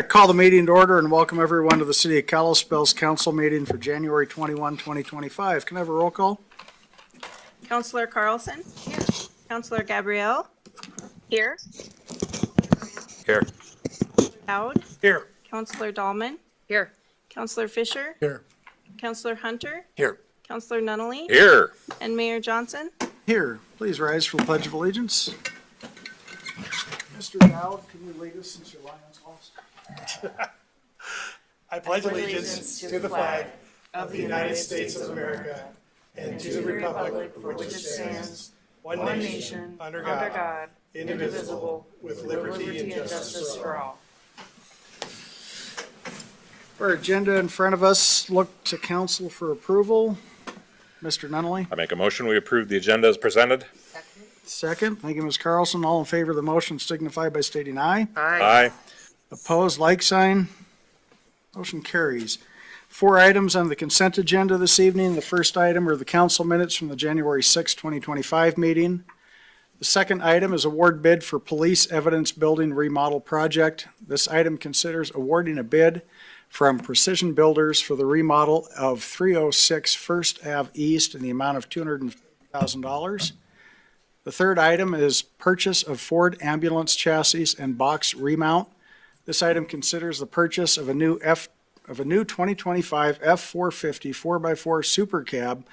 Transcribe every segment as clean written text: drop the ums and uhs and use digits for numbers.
Call the meeting to order and welcome everyone to the City of Kalispell's council meeting for January 21, 2025. Can I have a roll call? Councillor Carlson? Here. Councillor Gabrielle? Here. Here. Dowd? Here. Councillor Dahlman? Here. Councillor Fisher? Here. Councillor Hunter? Here. Councillor Nunnally? Here. And Mayor Johnson? Here, please rise for the Pledge of Allegiance. Mr. Dowd, can you lead us since your lion's lost? I pledge allegiance to the flag of the United States of America and to the republic for which it stands, one nation, under God, indivisible, with liberty and justice for all. Our agenda in front of us, look to council for approval. Mr. Nunnally, I make a motion, we approve the agenda as presented. second. Thank you, Ms. Carlson. All in favor of the motion signify by stating aye. Aye. Opposed, like sign. Motion carries. 4 items on the consent agenda this evening. The first item are the council minutes from the January 6, 2025 meeting. The second item is award bid for police evidence building remodel project. This item considers awarding a bid from Precision Builders for the remodel of 306 First Ave East in the amount of $250,000. The third item is purchase of Ford ambulance chassis and box remount. This item considers the purchase of a new 2025 F450 4x4 Super Cab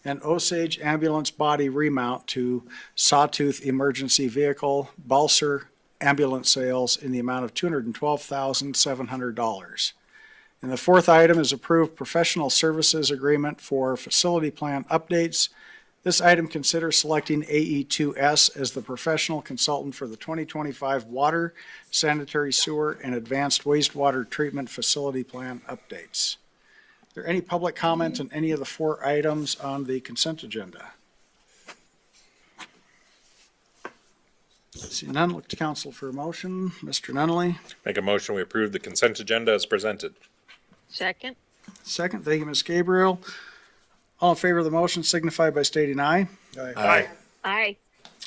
and Osage ambulance body remount to Sawtooth Emergency Vehicle Balser ambulance sales in the amount of $212,700. And the fourth item is approved professional services agreement for facility plan updates. This item considers selecting AE2S as the professional consultant for the 2025 water, sanitary sewer, and advanced wastewater treatment facility plan updates. Is there any public comment on any of the 4 items on the consent agenda? See none, look to council for a motion. Mr. Nunnally. Make a motion, we approve the consent agenda as presented. Second. Second, thank you, Ms. Gabriel. All in favor of the motion signify by stating aye. Aye. Aye.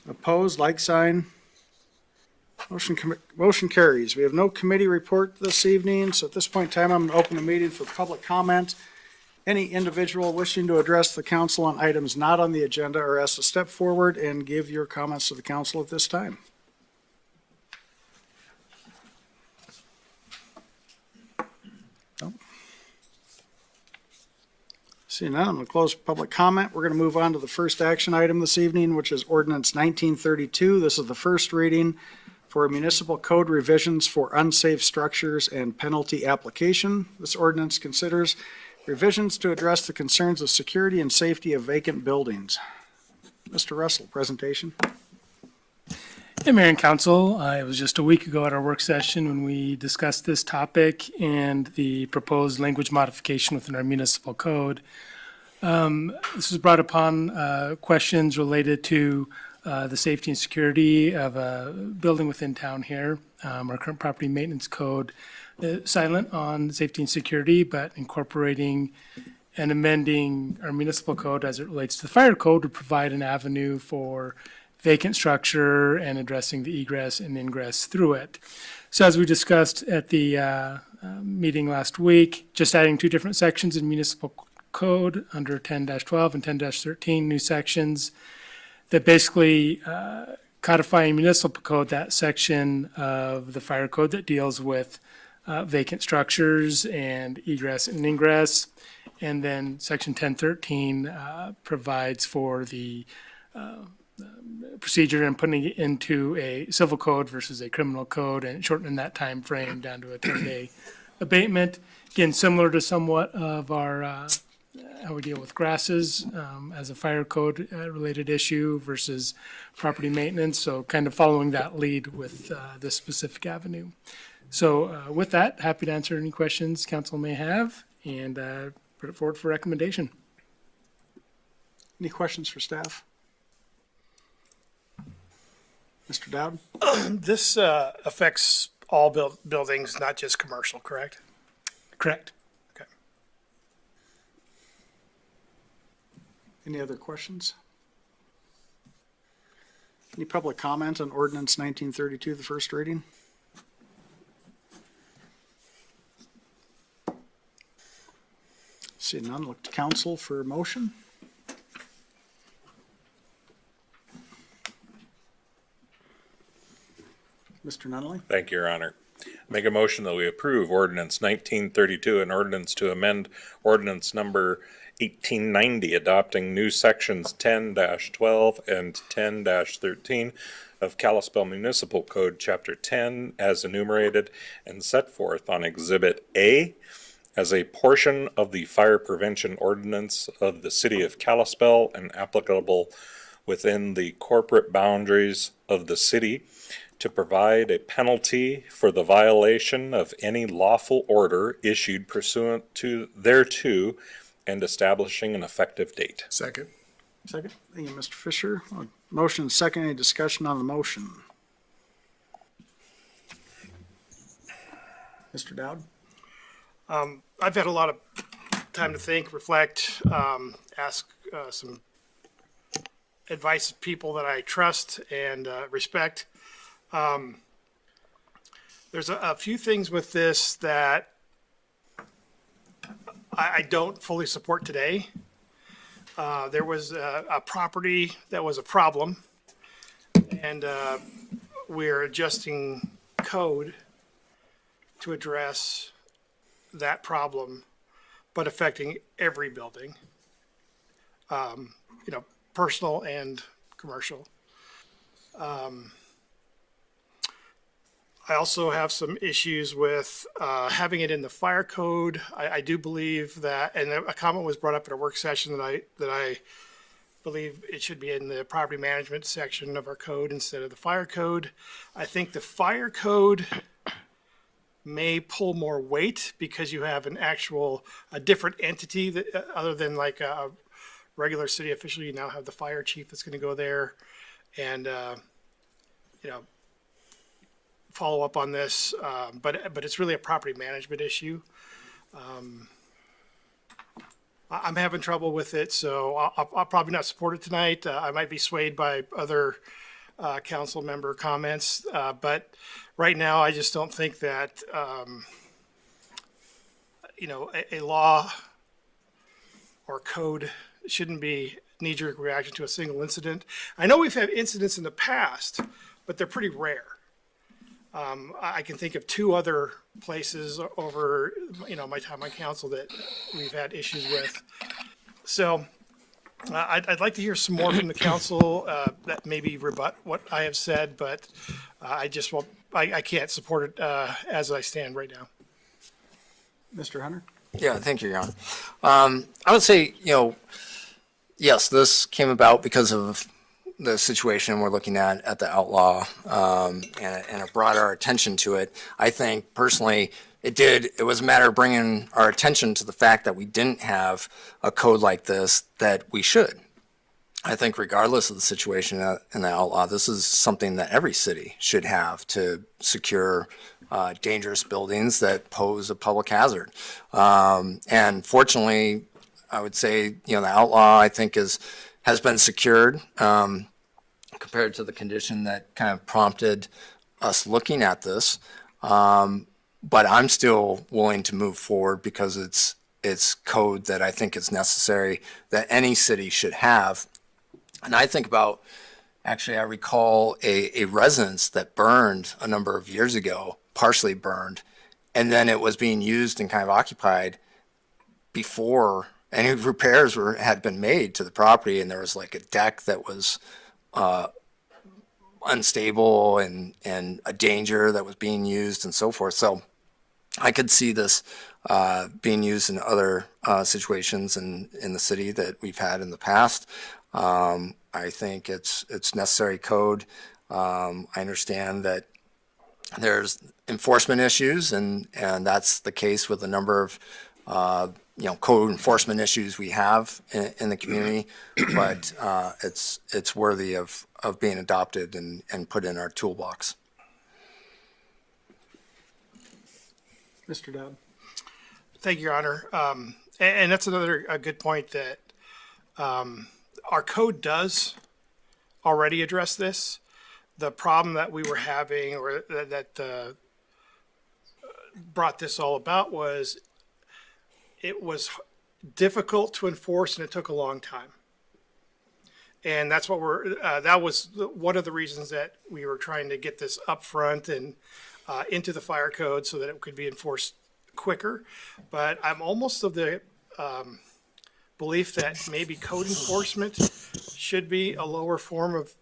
Opposed, like sign. Motion carries. We have no committee report this evening, so at this point in time, I'm going to open the meeting for public comment. Any individual wishing to address the council on items not on the agenda are asked to step forward and give your comments to the council at this time. Nope. Seeing none, I'm going to close public comment. We're going to move on to the first action item this evening, which is ordinance 1932. This is the first reading for municipal code revisions for unsafe structures and penalty application. This ordinance considers revisions to address the concerns of security and safety of vacant buildings. Mr. Russell, presentation. Hey, Mayor and Council, it was just a week ago at our work session when we discussed this topic and the proposed language modification within our municipal code. This was brought upon questions related to the safety and security of a building within town here. Our current property maintenance code is silent on safety and security, but incorporating and amending our municipal code as it relates to the fire code would provide an avenue for vacant structure and addressing the egress and ingress through it. So as we discussed at the meeting last week, just adding 2 different sections in municipal code under 10-12 and 10-13, new sections that basically codifying municipal code, that section of the fire code that deals with vacant structures and egress and ingress. And then section 1013 provides for the procedure and putting it into a civil code versus a criminal code and shortening that time frame down to a 10-day abatement. Again, similar to somewhat of our how we deal with grasses as a fire code related issue versus property maintenance. So kind of following that lead with this specific avenue. So with that, happy to answer any questions council may have and put it forward for recommendation. Any questions for staff? Mr. Dowd? This affects all buildings, not just commercial, correct? Correct. Okay. Any other questions? Any public comment on ordinance 1932, the first reading? See none, look to council for a motion. Mr. Nunley? Thank you, Your Honor. Make a motion that we approve ordinance 1932, an ordinance to amend ordinance number 1890, adopting new sections 10-12 and 10-13 of Kalispell Municipal Code, Chapter 10, as enumerated and set forth on Exhibit A as a portion of the fire prevention ordinance of the city of Kalispell and applicable within the corporate boundaries of the city, to provide a penalty for the violation of any lawful order issued pursuant to thereto, and establishing an effective date. Second. Second. Thank you, Mr. Fisher. Motion second, any discussion on the motion? Mr. Dowd? I've had a lot of time to think, reflect, ask some advice of people that I trust and respect. There's a few things with this that I don't fully support today. There was a property that was a problem, and we're adjusting code to address that problem, but affecting every building, personal and commercial. I also have some issues with having it in the fire code. I do believe that, and a comment was brought up at a work session that I believe it should be in the property management section of our code instead of the fire code. I think the fire code may pull more weight because you have a different entity that, other than like a regular city official. You now have the fire chief that's going to go there and, follow up on this, but it's really a property management issue. I'm having trouble with it, so I'll probably not support it tonight. I might be swayed by other council member comments, but right now I just don't think that a law or code shouldn't be knee-jerk reaction to a single incident. I know we've had incidents in the past, but they're pretty rare. I can think of two other places over, my time on council that we've had issues with. So I'd like to hear some more from the council that maybe rebut what I have said, but I can't support it as I stand right now. Mr. Hunter? Yeah, thank you, Jan. I would say, yes, this came about because of the situation we're looking at the outlaw, and it brought our attention to it. I think personally, it was a matter of bringing our attention to the fact that we didn't have a code like this that we should. I think regardless of the situation in the outlaw, this is something that every city should have to secure dangerous buildings that pose a public hazard. And fortunately, I would say, the outlaw, I think, has been secured compared to the condition that kind of prompted us looking at this. But I'm still willing to move forward because it's code that I think is necessary, that any city should have. And I think about, actually, I recall a residence that burned a number of years ago, partially burned, and then it was being used and kind of occupied before any repairs had been made to the property, and there was like a deck that was unstable and a danger that was being used and so forth. So I could see this being used in other situations in the city that we've had in the past. I think it's necessary code. I understand that there's enforcement issues, and that's the case with a number of code enforcement issues we have in the community, but it's worthy of being adopted and put in our toolbox. Mr. Dowd? Thank you, Your Honor. And that's a good point that our code does already address this. The problem that we were having, or that brought this all about, was it was difficult to enforce, and it took a long time. And that's what that was one of the reasons that we were trying to get this upfront and into the fire code so that it could be enforced quicker. But I'm almost of the belief that maybe code enforcement should be a lower form of,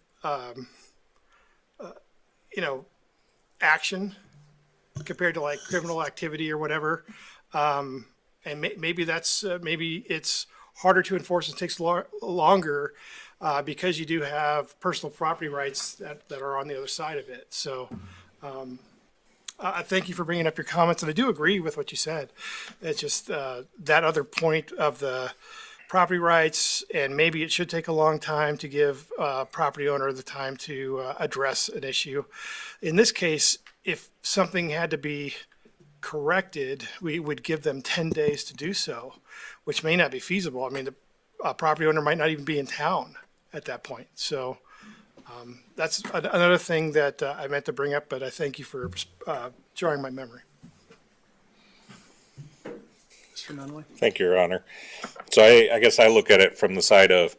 action compared to like criminal activity or whatever. And maybe maybe it's harder to enforce and takes longer because you do have personal property rights that are on the other side of it. So I thank you for bringing up your comments, and I do agree with what you said. It's just that other point of the property rights, and maybe it should take a long time to give property owner the time to address an issue. In this case, if something had to be corrected, we would give them 10 days to do so, which may not be feasible. I mean, the property owner might not even be in town at that point. So that's another thing that I meant to bring up, but I thank you for jarring my memory. Mr. Nunley? Thank you, Your Honor. So I guess I look at it from the side of,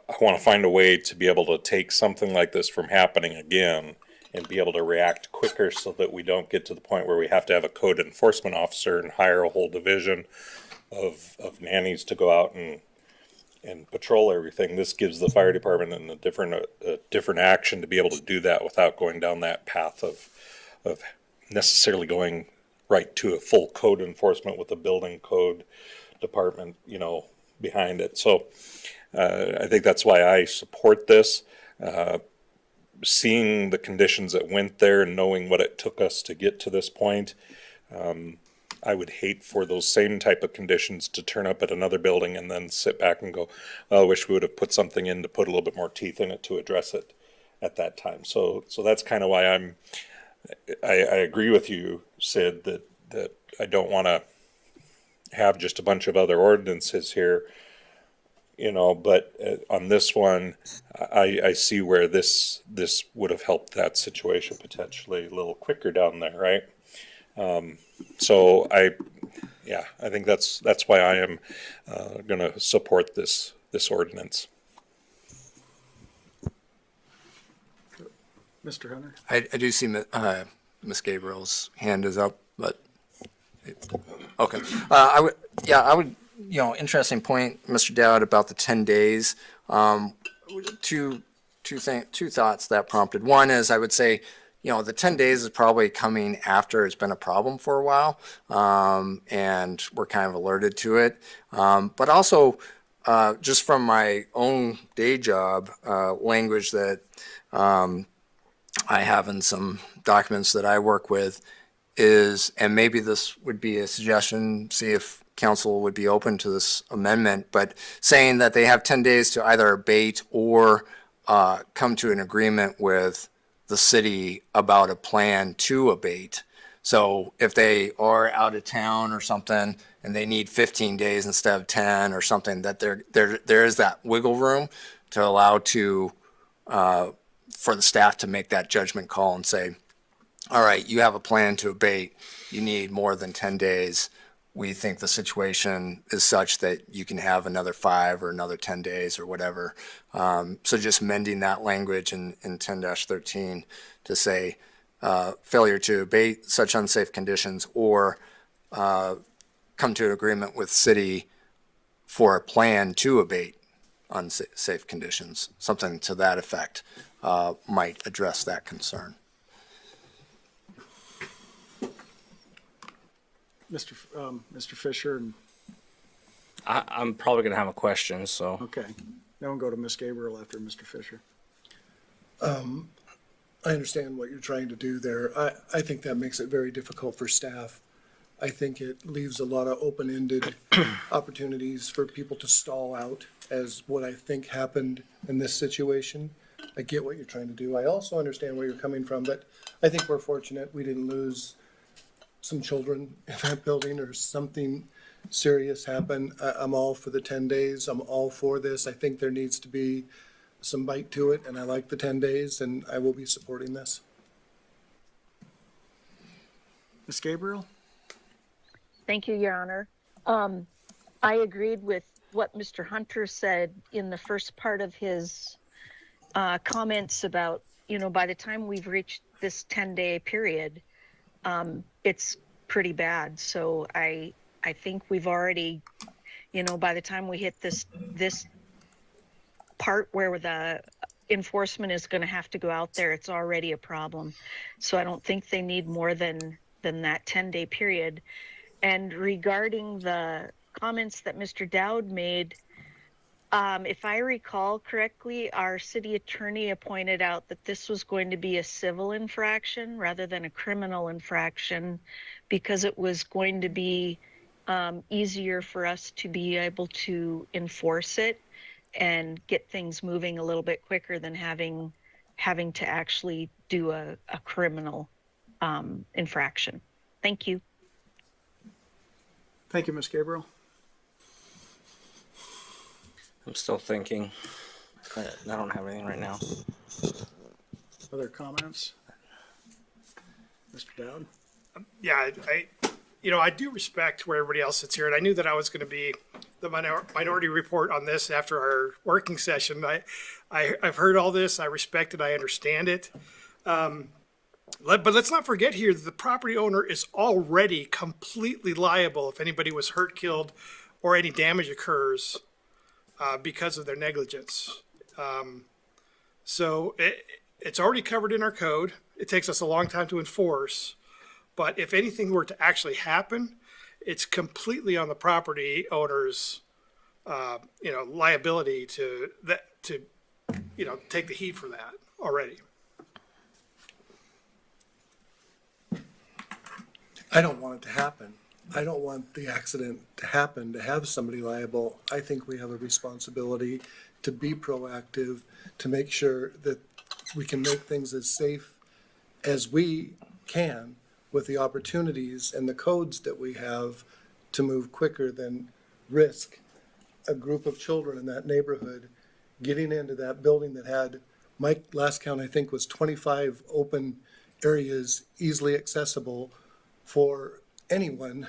I want to find a way to be able to take something like this from happening again and be able to react quicker so that we don't get to the point where we have to have a code enforcement officer and hire a whole division of nannies to go out and patrol everything. This gives the fire department a different action to be able to do that without going down that path of necessarily going right to a full code enforcement with the building code department, behind it. So I think that's why I support this. Seeing the conditions that went there and knowing what it took us to get to this point, I would hate for those same type of conditions to turn up at another building and then sit back and go, oh, I wish we would have put something in to put a little bit more teeth in it to address it at that time. So that's kind of why I agree with you, Sid, that I don't want to have just a bunch of other ordinances here, but on this one, I see where this would have helped that situation potentially a little quicker down there, right? So I think that's why I am going to support this ordinance. Mr. Hunter? I do see Ms. Gabriel's hand is up, but, okay. I would, interesting point, Mr. Dowd, about the 10 days. Two thoughts that prompted. One is I would say, the 10 days is probably coming after it's been a problem for a while, and we're kind of alerted to it. But also, just from my own day job, language that I have in some documents that I work with is, and maybe this would be a suggestion, see if council would be open to this amendment, but saying that they have 10 days to either abate or come to an agreement with the city about a plan to abate. So if they are out of town or something and they need 15 days instead of 10 or something, that there is that wiggle room to allow for the staff to make that judgment call and say, all right, you have a plan to abate, you need more than 10 days. We think the situation is such that you can have another 5 or another 10 days or whatever. So just mending that language in 10-13 to say failure to abate such unsafe conditions or come to an agreement with city for a plan to abate unsafe conditions. Something to that effect might address that concern. Mr. Fisher, and, I'm probably going to have a question, so. okay. Then we'll go to Ms. Gabriel after Mr. Fisher. I understand what you're trying to do there. I think that makes it very difficult for staff. I think it leaves a lot of open-ended opportunities for people to stall out, as what I think happened in this situation. I get what you're trying to do. I also understand where you're coming from, but I think we're fortunate we didn't lose some children in that building or something serious happen. I'm all for the 10 days. I'm all for this. I think there needs to be some bite to it, and I like the 10 days, and I will be supporting this. Ms. Gabriel? Thank you, Your Honor. I agreed with what Mr. Hunter said in the first part of his comments about, by the time we've reached this 10-day period, it's pretty bad. So I think we've already, by the time we hit this part where the enforcement is going to have to go out there, it's already a problem. So I don't think they need more than that 10-day period. And regarding the comments that Mr. Dowd made, if I recall correctly, our city attorney pointed out that this was going to be a civil infraction rather than a criminal infraction, because it was going to be easier for us to be able to enforce it and get things moving a little bit quicker than having to actually do a criminal infraction. Thank you. Thank you, Ms. Gabriel. I'm still thinking. I don't have anything right now. Other comments? Mr. Dowd? Yeah, I do respect where everybody else sits here, and I knew that I was going to be the minority report on this after our working session. I've heard all this. I respect it. I understand it. But let's not forget here that the property owner is already completely liable if anybody was hurt, killed, or any damage occurs because of their negligence. So it's already covered in our code. It takes us a long time to enforce. But if anything were to actually happen, it's completely on the property owner's, liability to take the heat for that already. I don't want it to happen. I don't want the accident to happen, to have somebody liable. I think we have a responsibility to be proactive, to make sure that we can make things as safe as we can with the opportunities and the codes that we have to move quicker than risk a group of children in that neighborhood getting into that building that had, my last count, I think, was 25 open areas easily accessible for anyone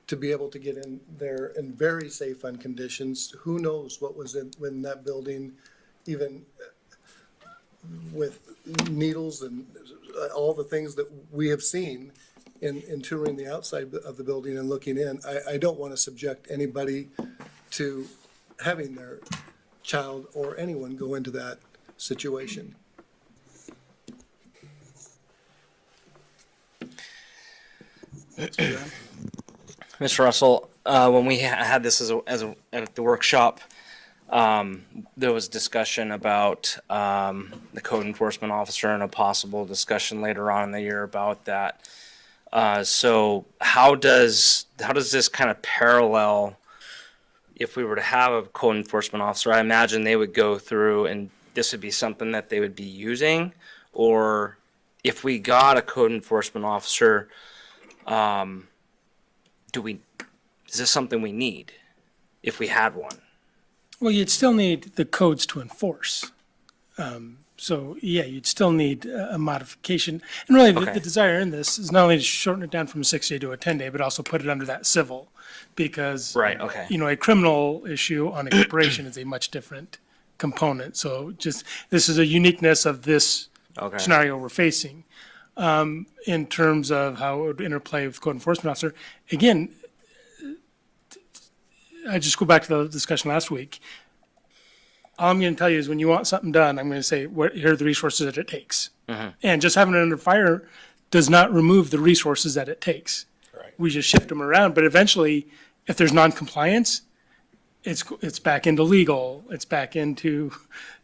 to be able to get in there in very safe conditions. Who knows what was in that building, even with needles and all the things that we have seen in touring the outside of the building and looking in. I don't want to subject anybody to having their child or anyone go into that situation. Mr. Russell, when we had this at the workshop, there was discussion about the code enforcement officer and a possible discussion later on in the year about that. So how does this kind of parallel if we were to have a code enforcement officer? I imagine they would go through and this would be something that they would be using, or if we got a code enforcement officer, is this something we need if we had one? Well, you'd still need the codes to enforce. So, yeah, you'd still need a modification. And really, Okay. the desire in this is not only to shorten it down from a 6-day to a 10-day, but also put it under that civil. Because, Right, okay. a criminal issue on a corporation is a much different component. So just, this is a uniqueness of this Okay. scenario we're facing. In terms of how it would interplay with code enforcement officer, again, I just go back to the discussion last week. All I'm going to tell you is when you want something done, I'm going to say, here are the resources that it takes. And just having it under fire does not remove the resources that it takes. Right. We just shift them around, but eventually, if there's non-compliance, it's back into legal, it's back into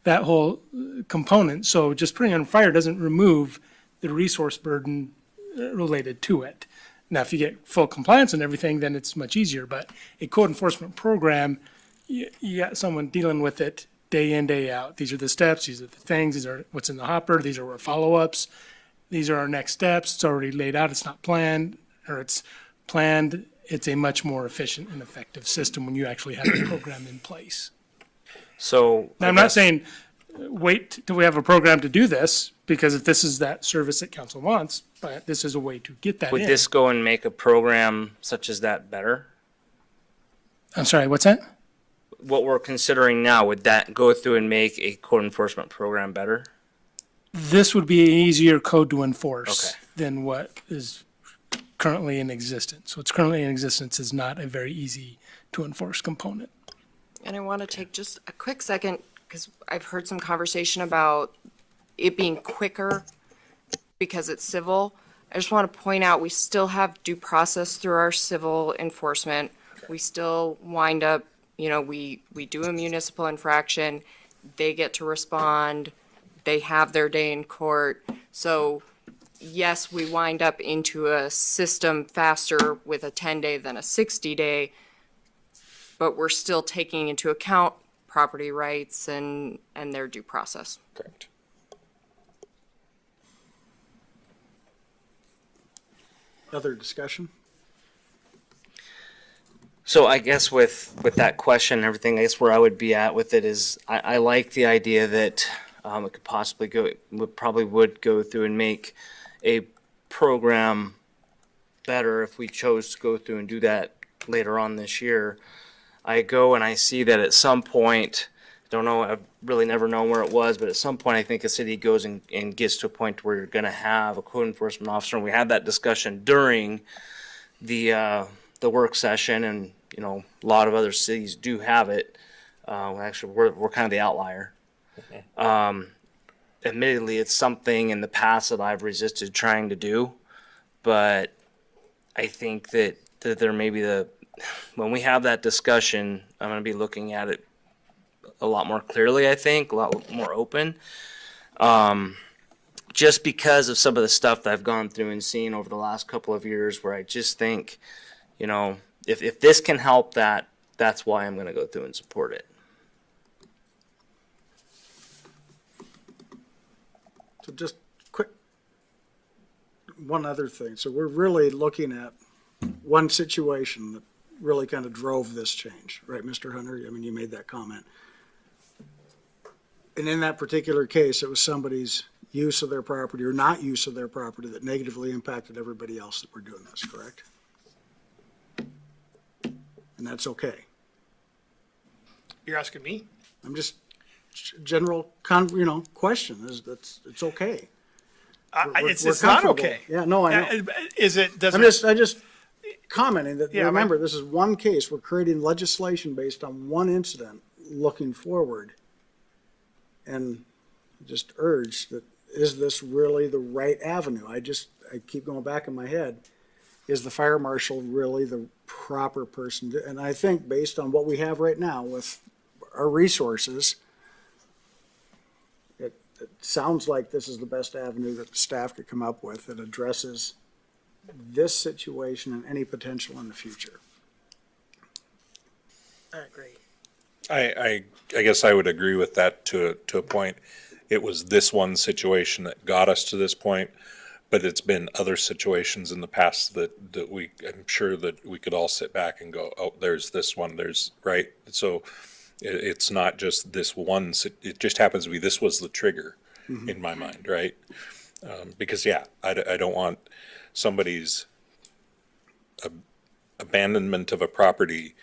that whole component. So just putting it on fire doesn't remove the resource burden related to it. Now, if you get full compliance and everything, then it's much easier, but a code enforcement program, you got someone dealing with it day in, day out. These are the steps, these are the things, these are what's in the hopper, these are our follow-ups, these are our next steps, it's already laid out, it's not planned, or it's planned. It's a much more efficient and effective system when you actually have a program in place. So Now, I'm not saying wait till we have a program to do this, because if this is that service that council wants, but this is a way to get that would in. this go and make a program such as that better? I'm sorry, what's that? What we're considering now, would that go through and make a code enforcement program better? This would be an easier code to enforce Okay. than what is currently in existence. What's currently in existence is not a very easy to enforce component. And I want to take just a quick second, because I've heard some conversation about it being quicker because it's civil. I just want to point out, we still have due process through our civil enforcement. We still wind up, we do a municipal infraction, they get to respond, they have their day in court. So yes, we wind up into a system faster with a 10-day than a 60-day, but we're still taking into account property rights and their due process. Correct. Other discussion? So I guess with that question and everything, I guess where I would be at with it is I like the idea that it could possibly would go through and make a program better if we chose to go through and do that later on this year. I go and I see that at some point, don't know, I've really never known where it was, but at some point I think a city goes and gets to a point where you're going to have a code enforcement officer. And we had that discussion during the work session, and a lot of other cities do have it. Actually, we're kind of the outlier. Admittedly, it's something in the past that I've resisted trying to do, but I think that there may be when we have that discussion, I'm going to be looking at it a lot more clearly, I think, a lot more open. Just because of some of the stuff that I've gone through and seen over the last couple of years, where I just think, if this can help that, that's why I'm going to go through and support it. So just quick, one other thing. So we're really looking at one situation that really kind of drove this change, right, Mr. Hunter? I mean, you made that comment. And in that particular case, it was somebody's use of their property or not use of their property that negatively impacted everybody else that were doing this, correct? And that's okay. You're asking me? I'm just, general, question is, it's okay. It's not comfortable. okay. Yeah, no, I know. Is it, does I'm it, just commenting that, Yeah, remember, this is one case. We're creating legislation based on one incident looking forward. And just urge that, is this really the right avenue? I keep going back in my head. Is the fire marshal really the proper person? And I think based on what we have right now with our resources, it sounds like this is the best avenue that the staff could come up with that addresses this situation and any potential in the future. I agree. I guess I would agree with that to a point. It was this one situation that got us to this point, but it's been other situations in the past that I'm sure that we could all sit back and go, oh, there's this one, right? So it's not just this one, it just happens to be this was the trigger in my mind, right? Because I don't want somebody's abandonment of a property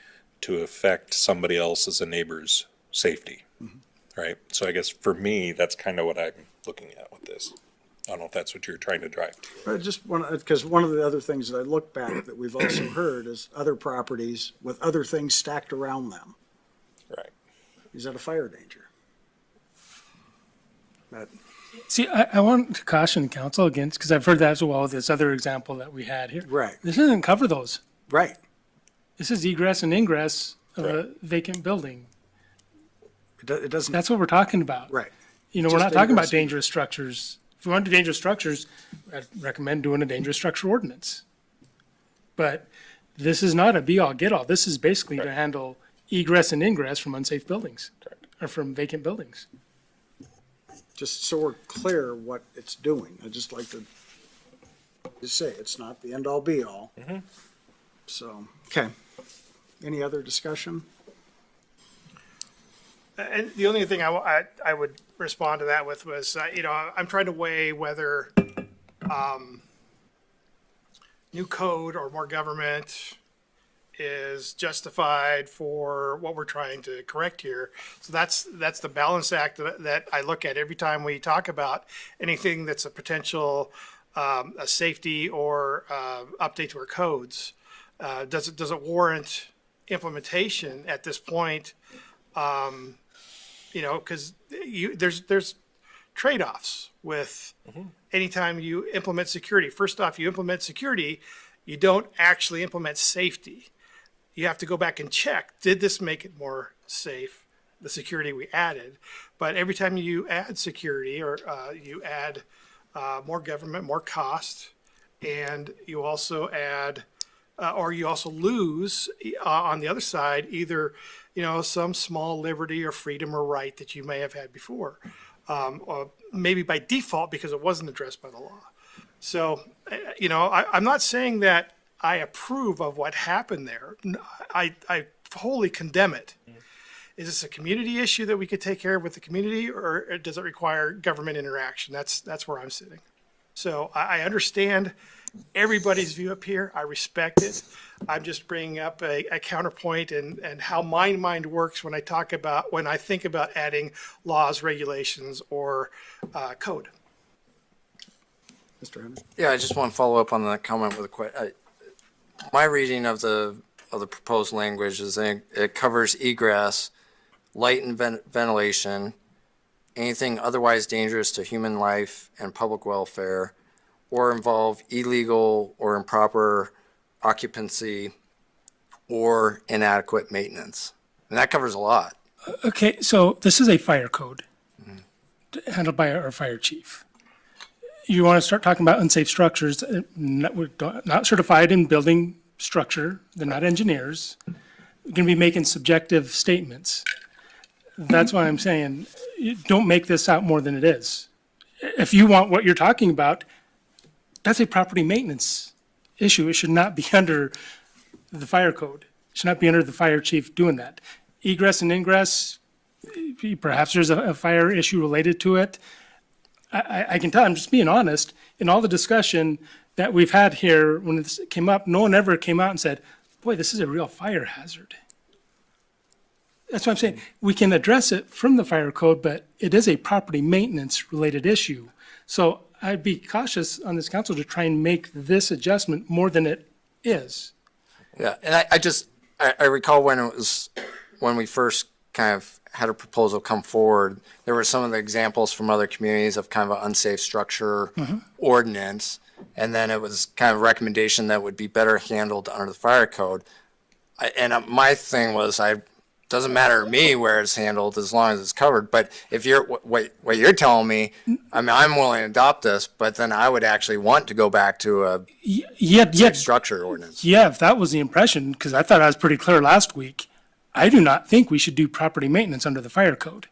to affect somebody else as a neighbor's safety, right? So I guess for me, that's kind of what I'm looking at with this. I don't know if that's what you're trying to drive to. I just want to, because one of the other things that I look back that we've also heard is other properties with other things stacked around them. Right. Is that a fire danger? That, See, I want to caution council against, because I've heard that as well with this other example that we had here. right, This doesn't cover those. right. This is egress and ingress of a vacant building. It doesn't, That's what we're talking about. right. We're Just not talking about ingress. dangerous structures. If we want to do dangerous structures, I'd recommend doing a dangerous structure ordinance. But this is not a be-all, get-all. This is basically to handle egress and ingress from unsafe buildings or from vacant buildings. Just so we're clear what it's doing. I just like to just say, it's not the end-all be-all. So, okay. Any other discussion? and the only thing I would respond to that with was, I'm trying to weigh whether, new code or more government is justified for what we're trying to correct here. So that's the balance act that I look at every time we talk about anything that's a potential a safety or update to our codes. Does it warrant implementation at this point? Because there's trade-offs with anytime you implement security. First off, you implement security, you don't actually implement safety. You have to go back and check, did this make it more safe, the security we added? But every time you add security or you add more government, more cost, and you also add or you also lose on the other side either some small liberty or freedom or right that you may have had before, or maybe by default because it wasn't addressed by the law. So I'm not saying that I approve of what happened there. I wholly condemn it. Is this a community issue that we could take care of with the community, or does it require government interaction? That's where I'm sitting. So I understand everybody's view up here. I respect it. I'm just bringing up a counterpoint and how my mind works when I think about adding laws, regulations, or code. Mr. Hunter? Yeah, I just want to follow up on that comment with a question. My reading of the proposed language is that it covers egress, light and ventilation, anything otherwise dangerous to human life and public welfare, or involve illegal or improper occupancy or inadequate maintenance. And that covers a lot. Okay, so this is a fire code handled by our fire chief. You want to start talking about unsafe structures, we're not certified in building structure, they're not engineers, we're going to be making subjective statements. That's why I'm saying, don't make this out more than it is. If you want what you're talking about, that's a property maintenance issue. It should not be under the fire code. It should not be under the fire chief doing that. Egress and ingress, perhaps there's a fire issue related to it. I can tell, I'm just being honest, in all the discussion that we've had here, when this came up, no one ever came out and said, boy, this is a real fire hazard. That's what I'm saying. We can address it from the fire code, but it is a property maintenance related issue. So I'd be cautious on this council to try and make this adjustment more than it is. Yeah, and I recall when we first kind of had a proposal come forward, there were some of the examples from other communities of kind of an unsafe structure ordinance. And then it was kind of a recommendation that would be better handled under the fire code. My thing was, doesn't matter to me where it's handled as long as it's covered. But if what you're telling me, I mean, I'm willing to adopt this, but then I would actually want to go back to a safe structure ordinance. Yeah, if that was the impression, because I thought I was pretty clear last week, I do not think we should do property maintenance under the fire code.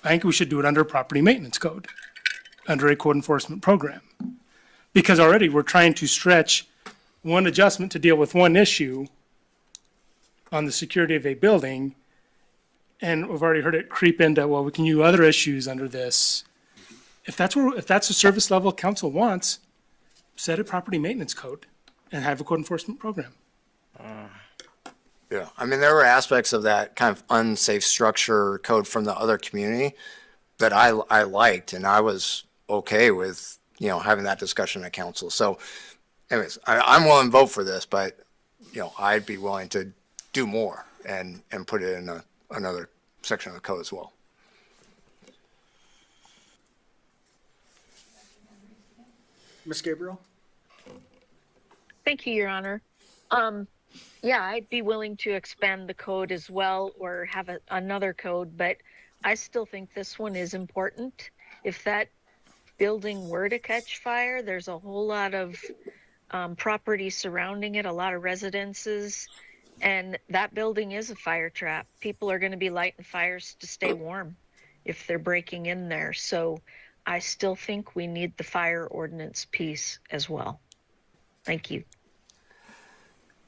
I think we should do it under a property maintenance code, under a code enforcement program. Because already we're trying to stretch one adjustment to deal with one issue on the security of a building, and we've already heard it creep into, well, we can use other issues under this. If that's a service level council wants, set a property maintenance code and have a code enforcement program. Yeah, I mean, there were aspects of that kind of unsafe structure code from the other community that I liked, and I was okay with, having that discussion at council. So anyways, I'm willing to vote for this, but, I'd be willing to do more and put it in another section of the code as well. Ms. Gabriel? Thank you, Your Honor. Yeah, I'd be willing to expand the code as well or have another code, but I still think this one is important. If that building were to catch fire, there's a whole lot of property surrounding it, a lot of residences, and that building is a fire trap. People are going to be lighting fires to stay warm if they're breaking in there. So I still think we need the fire ordinance piece as well. Thank you.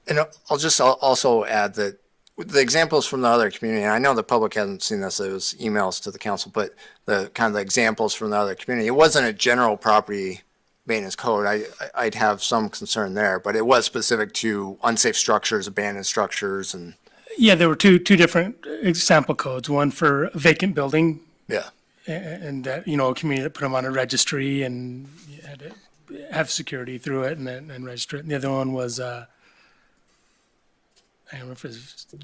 And I'll just also add that the examples from the other community, and I know the public hasn't seen this, it was emails to the council, but the kind of the examples from the other community, it wasn't a general property maintenance code, I'd have some concern there, but it was specific to unsafe structures, abandoned structures, and, Yeah, there were two different example codes, one for a vacant building yeah. and that, you know, a community that put them on a registry and you had to have security through it and register it. And the other one was, I don't know if it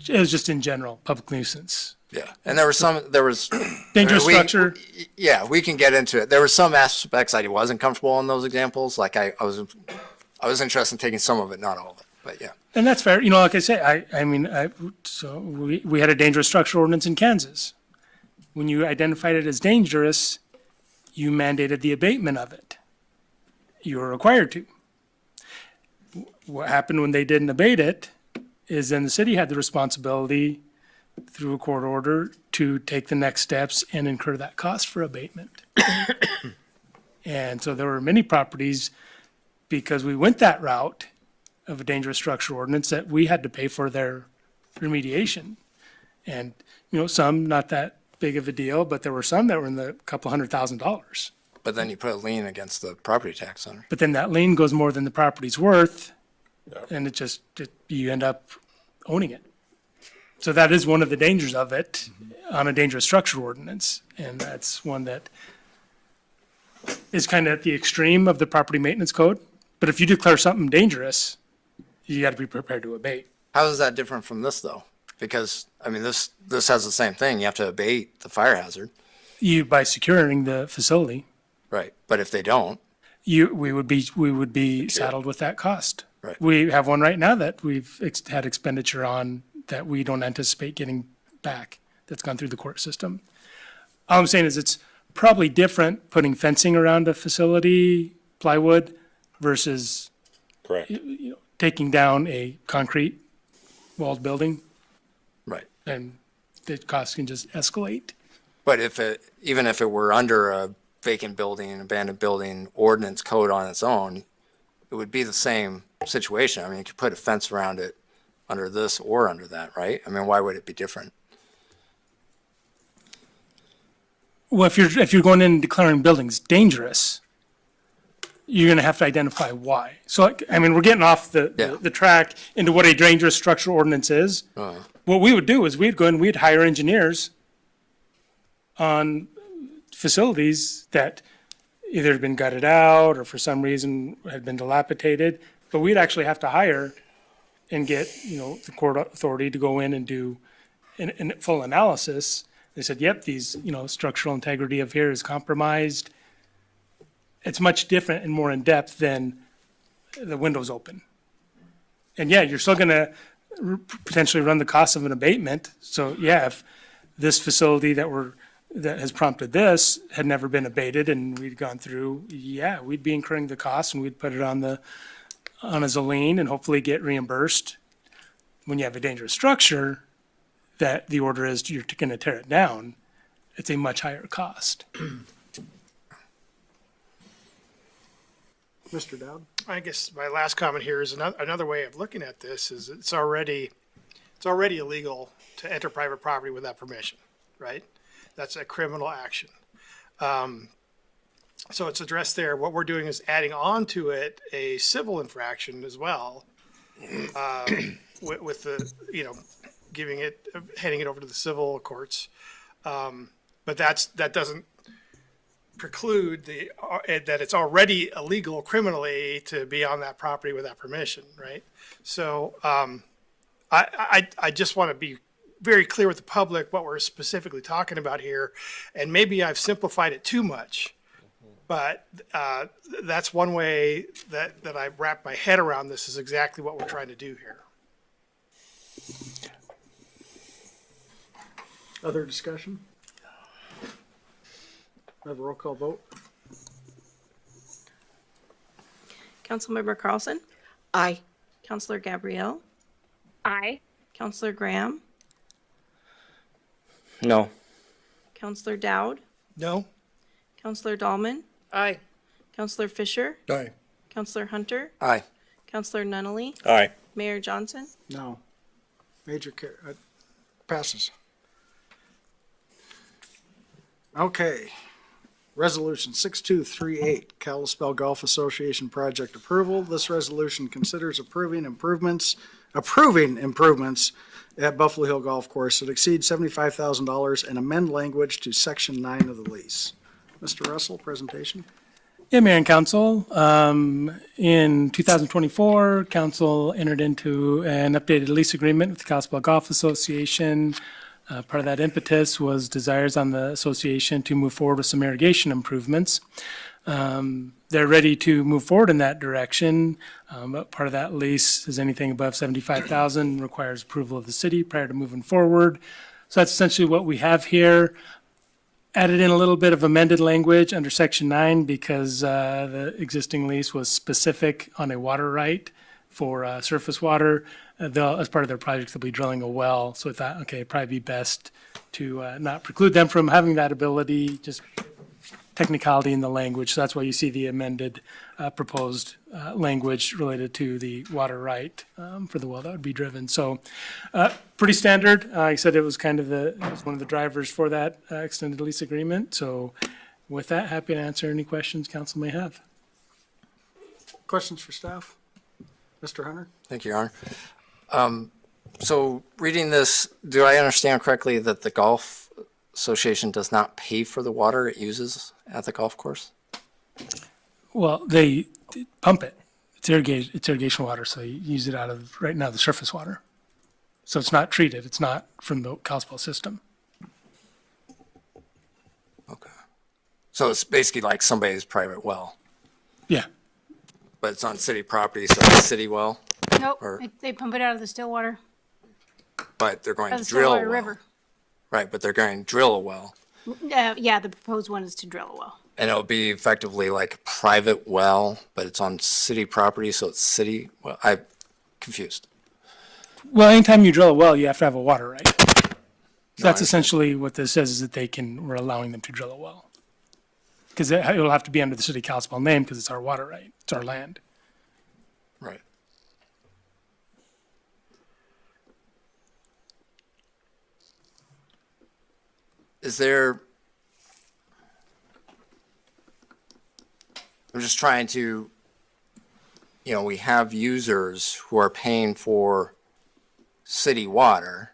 was just in general, public nuisance. Yeah, and there was, Dangerous we- structure. yeah, we can get into it. There were some aspects I wasn't comfortable in those examples, like I was interested in taking some of it, not all of it, but yeah. And that's fair. You know, like I say, so we had a dangerous structure ordinance in Kansas. When you identified it as dangerous, you mandated the abatement of it. You were required to. What happened when they didn't abate it is then the city had the responsibility through a court order to take the next steps and incur that cost for abatement. And so there were many properties, because we went that route of a dangerous structure ordinance, that we had to pay for their remediation. And, you know, some not that big of a deal, but there were some that were in the couple $100,000. But then you put a lien against the property tax owner. But then that lien goes more than the property's worth, and you end up owning it. So that is one of the dangers of it on a dangerous structure ordinance, and that's one that is kind of at the extreme of the property maintenance code. But if you declare something dangerous, you got to be prepared to abate. How is that different from this, though? Because, I mean, this has the same thing. You have to abate the fire hazard. By securing the facility, Right. But if they don't, we would be saddled with that cost. Right. We have one right now that we've had expenditure on that we don't anticipate getting back, that's gone through the court system. All I'm saying is it's probably different putting fencing around a facility, plywood, versus Correct. taking down a concrete walled building, right. and the cost can just escalate. But even if it were under a vacant building, abandoned building ordinance code on its own, it would be the same situation. I mean, you could put a fence around it under this or under that, right? I mean, why would it be different? Well, if you're going in and declaring buildings dangerous, you're going to have to identify why. So, I mean, we're getting off the track into what a dangerous structure ordinance is. What we would do is we'd go and we'd hire engineers on facilities that either had been gutted out or for some reason had been dilapidated, but we'd actually have to hire and get, the court authority to go in and do a full analysis. They said, yep, these, structural integrity of here is compromised. It's much different and more in-depth than the windows open. And yeah, you're still gonna potentially run the cost of an abatement. So yeah, if this facility that has prompted this had never been abated and we'd gone through, yeah, we'd be incurring the cost and we'd put it on as a lien and hopefully get reimbursed. When you have a dangerous structure, that the order is you're gonna tear it down, it's a much higher cost. Mr. Dowd? I guess my last comment here is another way of looking at this is it's already illegal to enter private property without permission, right? That's a criminal action. So it's addressed there. What we're doing is adding on to it a civil infraction as well, with the, handing it over to the civil courts. But that doesn't preclude that it's already illegal criminally to be on that property without permission, right? So I just want to be very clear with the public what we're specifically talking about here, and maybe I've simplified it too much, but that's one way that I wrap my head around this is exactly what we're trying to do here. Other discussion? Have a roll call vote? Councilmember Carlson, Aye. Councilor Gabrielle, Aye. Councilor Graham, No. Councilor Dowd, No? Councilor Dahlman, Aye. Councilor Fisher, Aye. Councilor Hunter, Aye. Councilor Nunnally, Aye. Mayor Johnson. No. Passes. Okay. Resolution 6238, Kalispell Golf Association project approval. This resolution considers approving improvements at Buffalo Hill Golf Course that exceed $75,000 and amend language to Section 9 of the lease. Mr. Russell, presentation. Yeah, Mayor and Council, in 2024, Council entered into an updated lease agreement with the Kalispell Golf Association. Part of that impetus was desires on the association to move forward with some irrigation improvements. They're ready to move forward in that direction, but part of that lease is anything above 75,000 requires approval of the city prior to moving forward. So that's essentially what we have here. Added in a little bit of amended language under Section 9 because the existing lease was specific on a water right for surface water. As part of their project, they'll be drilling a well. So we thought, okay, it'd probably be best to not preclude them from having that ability, just technicality in the language. So that's why you see the amended proposed language related to the water right for the well that would be driven. So pretty standard. Like I said, it was kind of it was one of the drivers for that extended lease agreement. So with that, happy to answer any questions council may have. Questions for staff? Mr. Hunter? Thank you, Your Honor. So reading this, do I understand correctly that the Golf Association does not pay for the water it uses at the golf course? Well, they pump it. It's irrigation water, so you use it out of, right now, the surface water. So it's not treated. It's not from the Kalispell system. Okay. So it's basically like somebody's private well, Yeah. but it's on city property, so it's a city well, Nope, Or- they pump it out of the Stillwater, but they're going out of to the drill a Stillwater well. River. Right, but they're going to drill a well. Yeah, the proposed one is to drill a well. And it'll be effectively like a private well, but it's on city property, so it's city, well, I'm confused. Well, anytime you drill a well, you have to have a water right. So No, I that's understand. essentially what this says, is that we're allowing them to drill a well. Because it'll have to be under the city of Kalispell name because it's our water right. It's our land. Right. Is there, I'm just trying to, we have users who are paying for city water,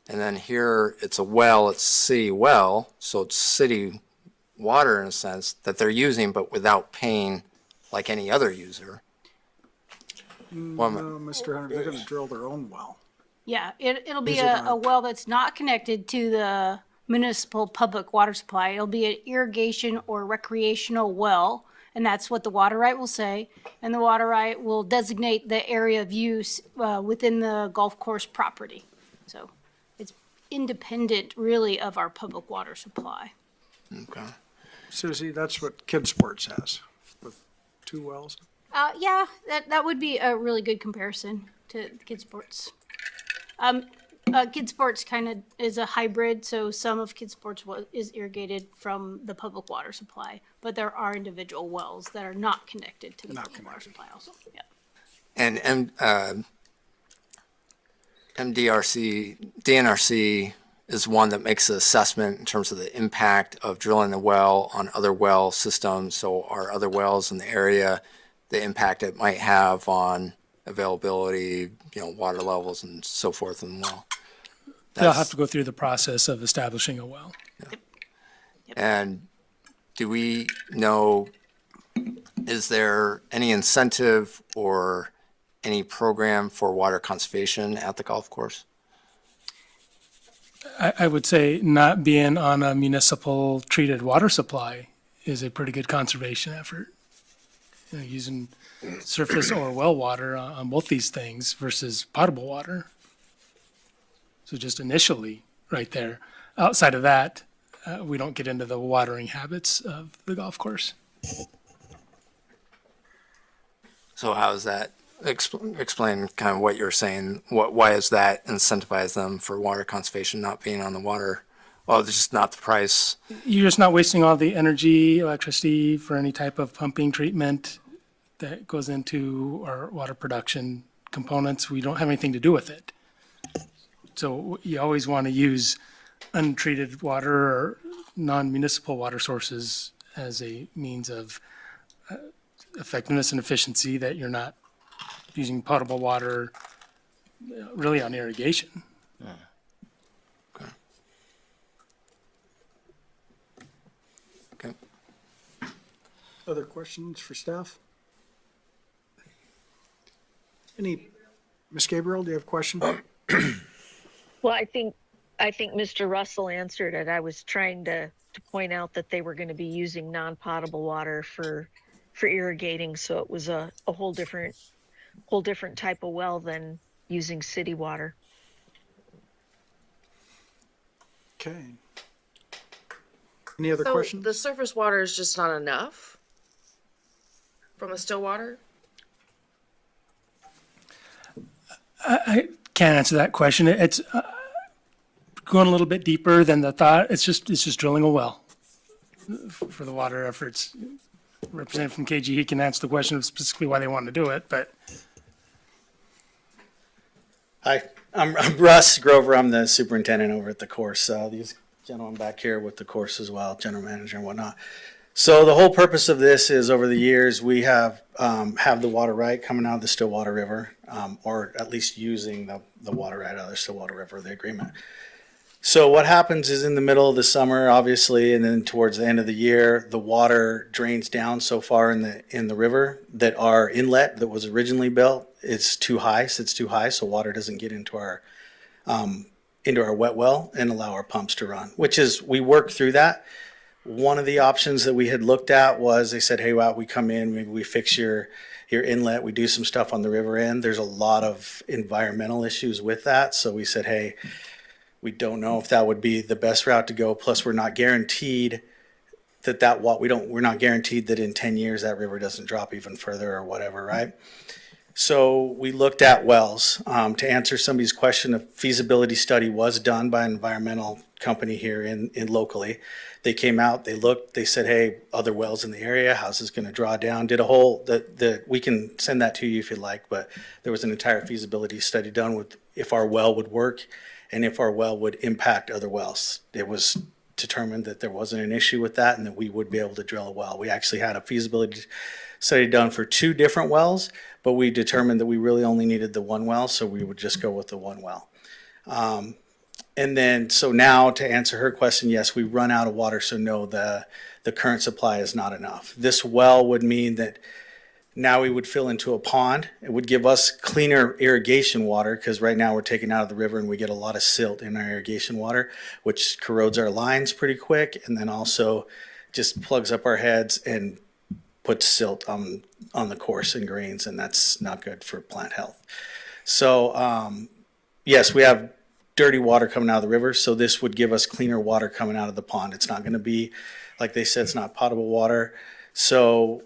and then here it's a well, it's city well, so it's city water in a sense that they're using, but without paying like any other user. Well, No, Mr. Hunter, they're gonna drill their own well. Yeah, it'll be These are a well that's not connected to the municipal public water supply. It'll be an irrigation or recreational well, and that's what the water right will say. And the water right will designate the area of use within the golf course property. So it's independent really of our public water supply. Okay. Suzie, that's what Kid Sports has with 2 wells. Yeah, that would be a really good comparison to Kid Sports. Kid Sports kind of is a hybrid, so some of Kid Sports is irrigated from the public water supply, but there are individual wells that are not connected to the Not public water connected. supply also. Yeah. And DNRC is one that makes an assessment in terms of the impact of drilling the well on other well systems. So are other wells in the area, the impact it might have on availability, water levels and so forth in the well. They'll have to go through the process of establishing a well. And do we know, is there any incentive or any program for water conservation at the golf course? I would say not being on a municipal treated water supply is a pretty good conservation effort. Using surface or well water on both these things versus potable water. So just initially, right there. Outside of that, we don't get into the watering habits of the golf course. So how is that, explain kind of what you're saying, why is that incentivize them for water conservation not being on the water? Well, it's just not the price. You're just not wasting all the energy, electricity for any type of pumping treatment that goes into our water production components. We don't have anything to do with it. So you always want to use untreated water or non-municipal water sources as a means of effectiveness and efficiency, that you're not using potable water really on irrigation. Okay. Other questions for staff? Ms. Gabriel, do you have a question? Well, I think Mr. Russell answered it. I was trying to point out that they were going to be using non-potable water for irrigating, so it was a whole different type of well than using city water. Okay. Any other So questions? the surface water is just not enough from the still water? I can't answer that question. It's going a little bit deeper than the thought. It's just drilling a well for the water efforts. Representative from KG, he can answer the question of specifically why they want to do it, but Hi, I'm Russ Grover. I'm the superintendent over at the course. These gentlemen back here with the course as well, general manager and whatnot. So the whole purpose of this is over the years we have the water right coming out of the Stillwater River, or at least using the water right out of the Stillwater River, the agreement. So what happens is in the middle of the summer, obviously, and then towards the end of the year, the water drains down so far in the river that our inlet that was originally built is too high, sits too high, so water doesn't get into our wet well and allow our pumps to run. Which is, we work through that. One of the options that we had looked at was they said, hey, well, we come in, maybe we fix your inlet, we do some stuff on the river end. There's a lot of environmental issues with that, so we said, hey, we don't know if that would be the best route to go. Plus, we're not guaranteed we're not guaranteed that in 10 years that river doesn't drop even further or whatever, right? So we looked at wells. To answer somebody's question, a feasibility study was done by an environmental company here in locally. They came out, they looked, they said, hey, other wells in the area, how's this going to draw down? Did a whole, we can send that to you if you'd like, but there was an entire feasibility study done with if our well would work and if our well would impact other wells. It was determined that there wasn't an issue with that and that we would be able to drill a well. We actually had a feasibility study done for 2 different wells, but we determined that we really only needed the 1 well, so we would just go with the 1 well. And then, so now to answer her question, yes, we run out of water, so no, the current supply is not enough. This well would mean that now we would fill into a pond. It would give us cleaner irrigation water because right now we're taking out of the river and we get a lot of silt in our irrigation water, which corrodes our lines pretty quick and then also just plugs up our heads and puts silt on the course and grains, and that's not good for plant health. So yes, we have dirty water coming out of the river, so this would give us cleaner water coming out of the pond. It's not going to be, like they said, it's not potable water. So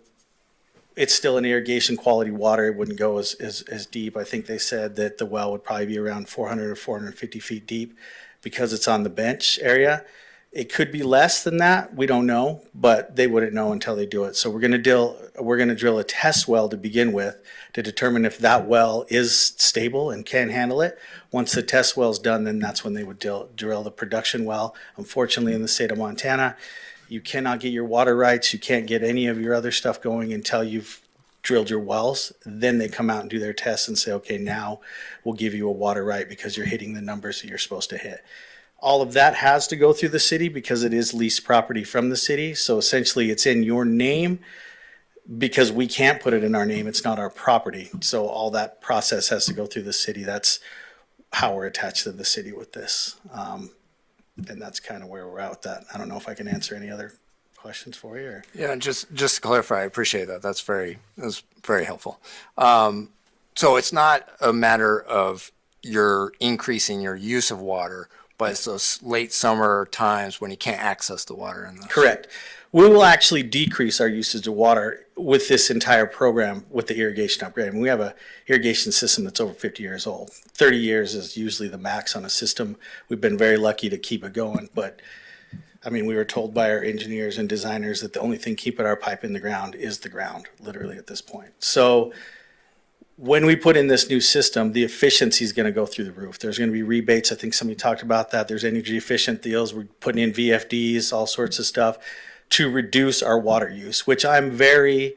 it's still an irrigation quality water. It wouldn't go as deep. I think they said that the well would probably be around 400 or 450 feet deep because it's on the bench area. It could be less than that. We don't know, but they wouldn't know until they do it. So we're going to drill a test well to begin with to determine if that well is stable and can handle it. Once the test well's done, then that's when they would drill the production well. Unfortunately, in the state of Montana, you cannot get your water rights. You can't get any of your other stuff going until you've drilled your wells. Then they come out and do their tests and say, okay, now we'll give you a water right because you're hitting the numbers that you're supposed to hit. All of that has to go through the city because it is leased property from the city. So essentially it's in your name because we can't put it in our name. It's not our property. So all that process has to go through the city. That's how we're attached to the city with this. And that's kind of where we're at with that. I don't know if I can answer any other questions for you or. Yeah, just to clarify, I appreciate that. That's very helpful. So it's not a matter of you're increasing your use of water, but it's those late summer times when you can't access the water. Correct. We will actually decrease our usage of water with this entire program with the irrigation upgrade. And we have a irrigation system that's over 50 years old. 30 years is usually the max on a system. We've been very lucky to keep it going, but I mean, we were told by our engineers and designers that the only thing keeping our pipe in the ground is the ground, literally at this point. So when we put in this new system, the efficiency is going to go through the roof. There's going to be rebates. I think somebody talked about that. There's energy efficient deals. We're putting in VFDs, all sorts of stuff to reduce our water use, which I'm very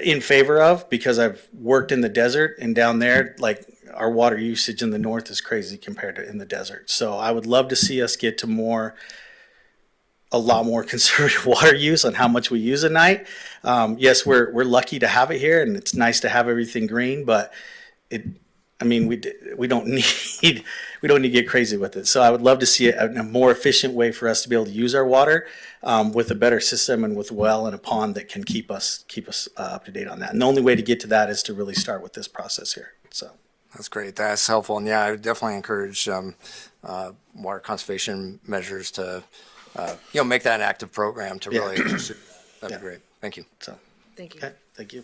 in favor of because I've worked in the desert and down there, like our water usage in the north is crazy compared to in the desert. So I would love to see us get to a lot more conservative water use on how much we use a night. Yes, we're lucky to have it here, and it's nice to have everything green, but we don't need to get crazy with it. So I would love to see a more efficient way for us to be able to use our water with a better system and with a well and a pond that can keep us up to date on that. And the only way to get to that is to really start with this process here. So. That's great. That's helpful. And yeah, I would definitely encourage water conservation measures to, make that an active program to really pursue. That'd be great. Thank you. So, Thank you. okay, thank you.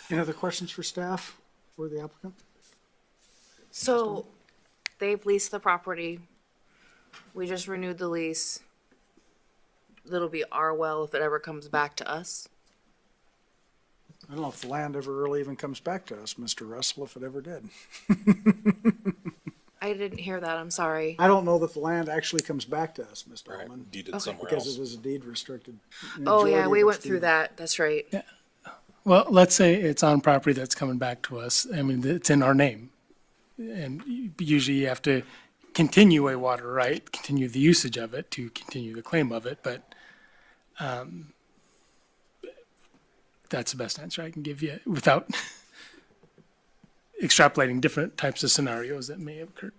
Any other questions for staff or the applicant? So they've leased the property. We just renewed the lease. It'll be our well if it ever comes back to us. I don't know if the land ever really even comes back to us, Mr. Russell, if it ever did. I didn't hear that. I'm sorry. I don't know that the land actually comes back to us, Mr. Right, Ullman, deeded somewhere because else. it is a deed restricted. Oh, yeah, Majority we of went it's through deed- that. That's right. Well, let's say it's on property that's coming back to us. I mean, it's in our name. And usually you have to continue a water right, continue the usage of it to continue the claim of it, but that's the best answer I can give you without extrapolating different types of scenarios that may have occurred.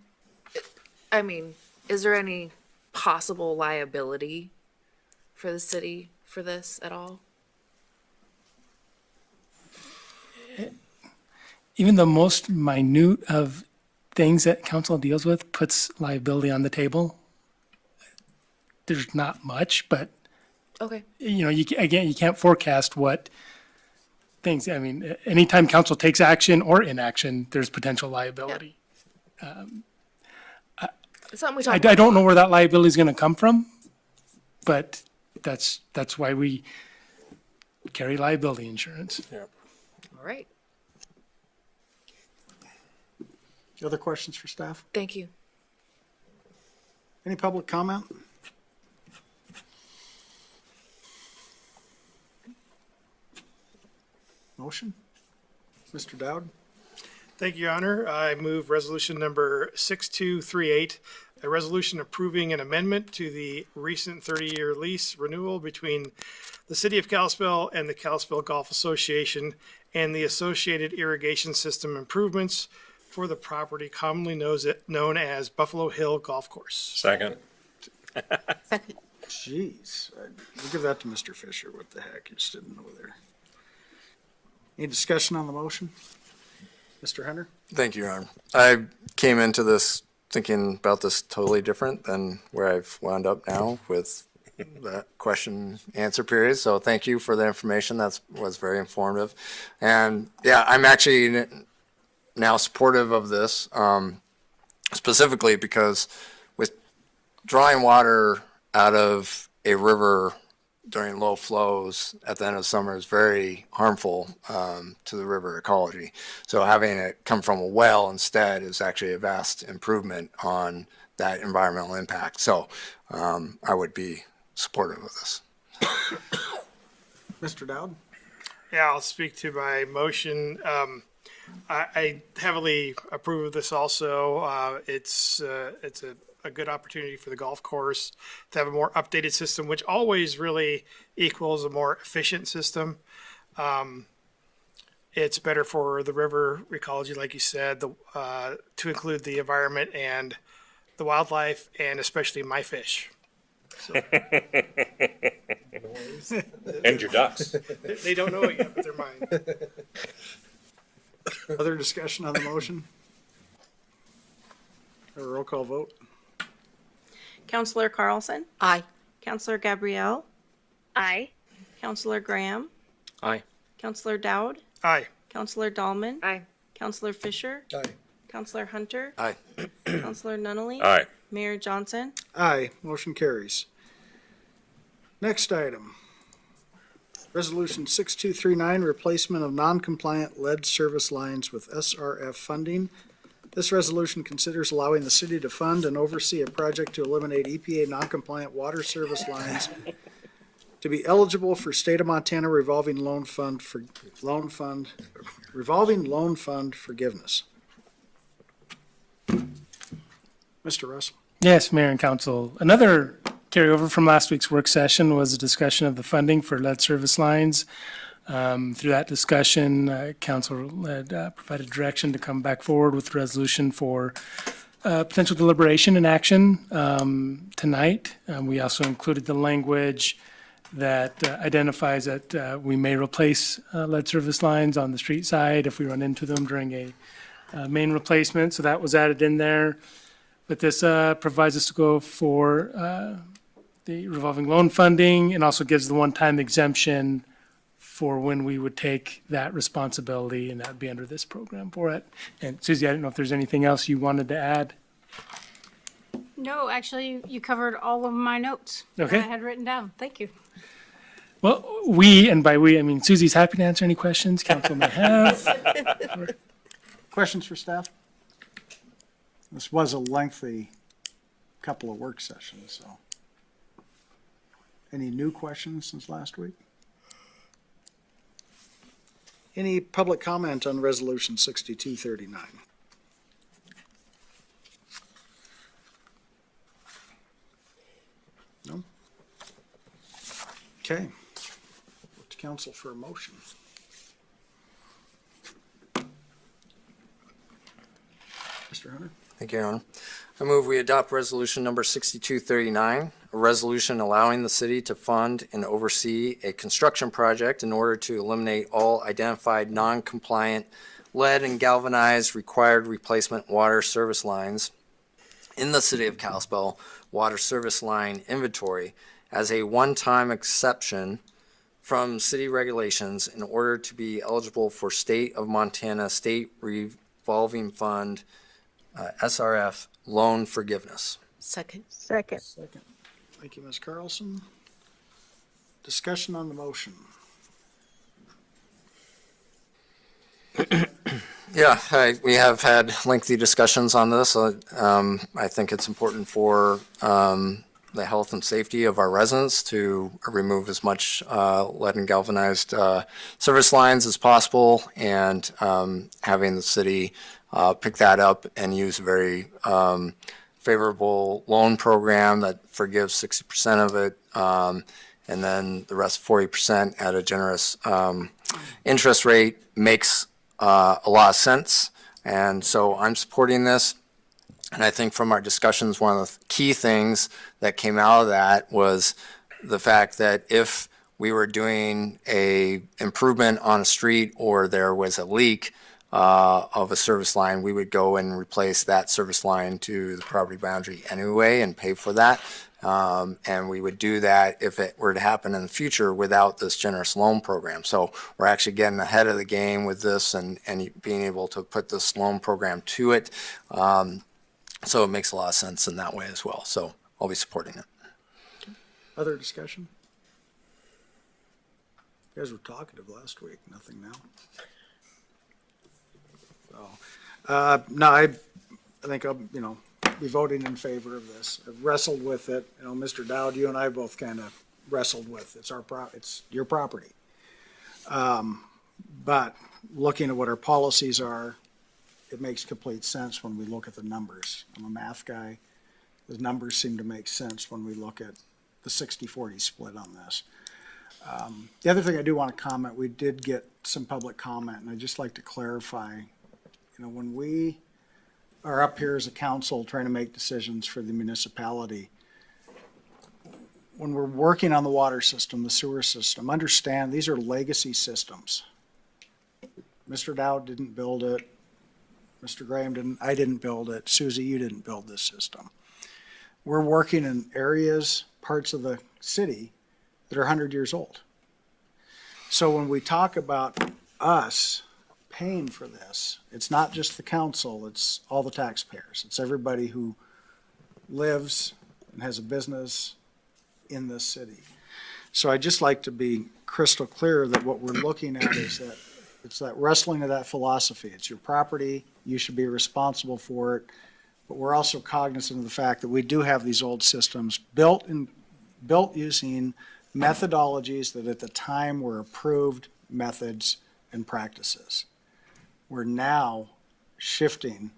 I mean, is there any possible liability for the city for this at all? Even the most minute of things that council deals with puts liability on the table. There's not much, but Okay. you can't forecast what things, I mean, anytime council takes action or inaction, there's potential liability. It's something we I talked about. don't know where that liability is going to come from, but that's why we carry liability insurance. All right. Other questions for staff? Thank you. Any public comment? Motion? Mr. Dowd? Thank you, Your Honor. I move resolution number 6238, a resolution approving an amendment to the recent 30-year lease renewal between the City of Kalispell and the Kalispell Golf Association and the associated irrigation system improvements for the property commonly known as Buffalo Hill Golf Course. Second. Jeez, we'll give that to Mr. Fisher. What the heck? You just didn't know there. Any discussion on the motion? Mr. Hunter? Thank you, Your Honor. I came into this thinking about this totally different than where I've wound up now with that question answer period. So thank you for the information. That was very informative. And yeah, I'm actually now supportive of this, specifically because with drawing water out of a river during low flows at the end of summer is very harmful to the river ecology. So having it come from a well instead is actually a vast improvement on that environmental impact. So I would be supportive of this. Mr. Dowd? Yeah, I'll speak to my motion. I heavily approve of this also. It's a good opportunity for the golf course to have a more updated system, which always really equals a more efficient system. It's better for the river ecology, like you said, to include the environment and the wildlife, and especially my fish. So, And your ducks. they don't know it yet, but they're mine. Other discussion on the motion? A roll call vote? Counselor Carlson? Aye. Counselor Gabrielle? Aye. Counselor Graham? Aye. Counselor Dowd? Aye. Counselor Dahlman? Aye. Counselor Fisher? Aye. Counselor Hunter? Aye. Counselor Nunley? Aye. Mayor Johnson? Aye, motion carries. Next item. Resolution 6239, replacement of non-compliant lead service lines with SRF funding. This resolution considers allowing the city to fund and oversee a project to eliminate EPA non-compliant water service lines to be eligible for state of Montana revolving loan fund forgiveness. Mr. Russell. Yes, Mayor and Council. Another carryover from last week's work session was a discussion of the funding for lead service lines. Through that discussion, Council had provided direction to come back forward with a resolution for potential deliberation and action tonight. We also included the language that identifies that we may replace lead service lines on the street side if we run into them during a main replacement. So that was added in there. But this provides us to go for the revolving loan funding and also gives the one-time exemption for when we would take that responsibility, and that would be under this program for it. And Susie, I don't know if there's anything else you wanted to add? No, actually, you covered all of my notes that Okay. I had written down. Thank you. Well, and by we, I mean Susie's happy to answer any questions council may have. Questions for staff? This was a lengthy couple of work sessions, so. Any new questions since last week? Any public comment on Resolution 6239? No? Okay. Look to council for a motion. Mr. Hunter? Thank you, Your Honor. I move we adopt resolution number 6239, a resolution allowing the city to fund and oversee a construction project in order to eliminate all identified non-compliant lead and galvanized required replacement water service lines in the city of Kalispell water service line inventory as a one-time exception from city regulations in order to be eligible for state of Montana state revolving fund SRF loan forgiveness. Second. Second. Thank you, Ms. Carlson. Discussion on the motion. Yeah, we have had lengthy discussions on this. I think it's important for the health and safety of our residents to remove as much lead and galvanized service lines as possible, and having the city pick that up and use a very favorable loan program that forgives 60% of it, and then the rest 40% at a generous interest rate makes a lot of sense. And so I'm supporting this. And I think from our discussions, one of the key things that came out of that was the fact that if we were doing a improvement on a street or there was a leak of a service line, we would go and replace that service line to the property boundary anyway and pay for that. And we would do that if it were to happen in the future without this generous loan program. So we're actually getting ahead of the game with this and being able to put this loan program to it. So it makes a lot of sense in that way as well. So I'll be supporting it. Other discussion? You guys were talkative last week, nothing now. So, no, I think I'll, be voting in favor of this. I've wrestled with it. Mr. Dowd, you and I both kind of wrestled with it's it's your property. But looking at what our policies are, it makes complete sense when we look at the numbers. I'm a math guy. The numbers seem to make sense when we look at the 60-40 split on this. The other thing I do want to comment, we did get some public comment, and I'd just like to clarify, when we are up here as a council trying to make decisions for the municipality, when we're working on the water system, the sewer system, understand these are legacy systems. Mr. Dowd didn't build it. Mr. Graham didn't, I didn't build it. Susie, you didn't build this system. We're working in areas, parts of the city that are 100 years old. So when we talk about us paying for this, it's not just the council, it's all the taxpayers. It's everybody who lives and has a business in this city. So I'd just like to be crystal clear that what we're looking at is that It's that wrestling of that philosophy. It's your property, you should be responsible for it. But we're also cognizant of the fact that we do have these old systems built using methodologies that at the time were approved methods and practices. We're now shifting,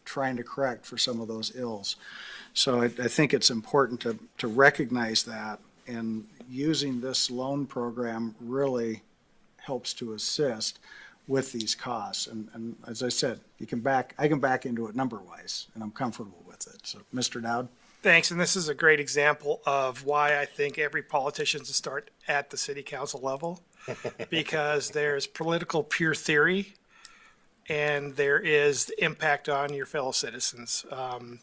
trying to correct for some of those ills. So I think it's important to recognize that, and using this loan program really helps to assist with these costs. And as I said, I can back into it number-wise, and I'm comfortable with it. So, Mr. Dowd? Thanks, and this is a great example of why I think every politician should start at the city council level, because there's political pure theory, and there is the impact on your fellow citizens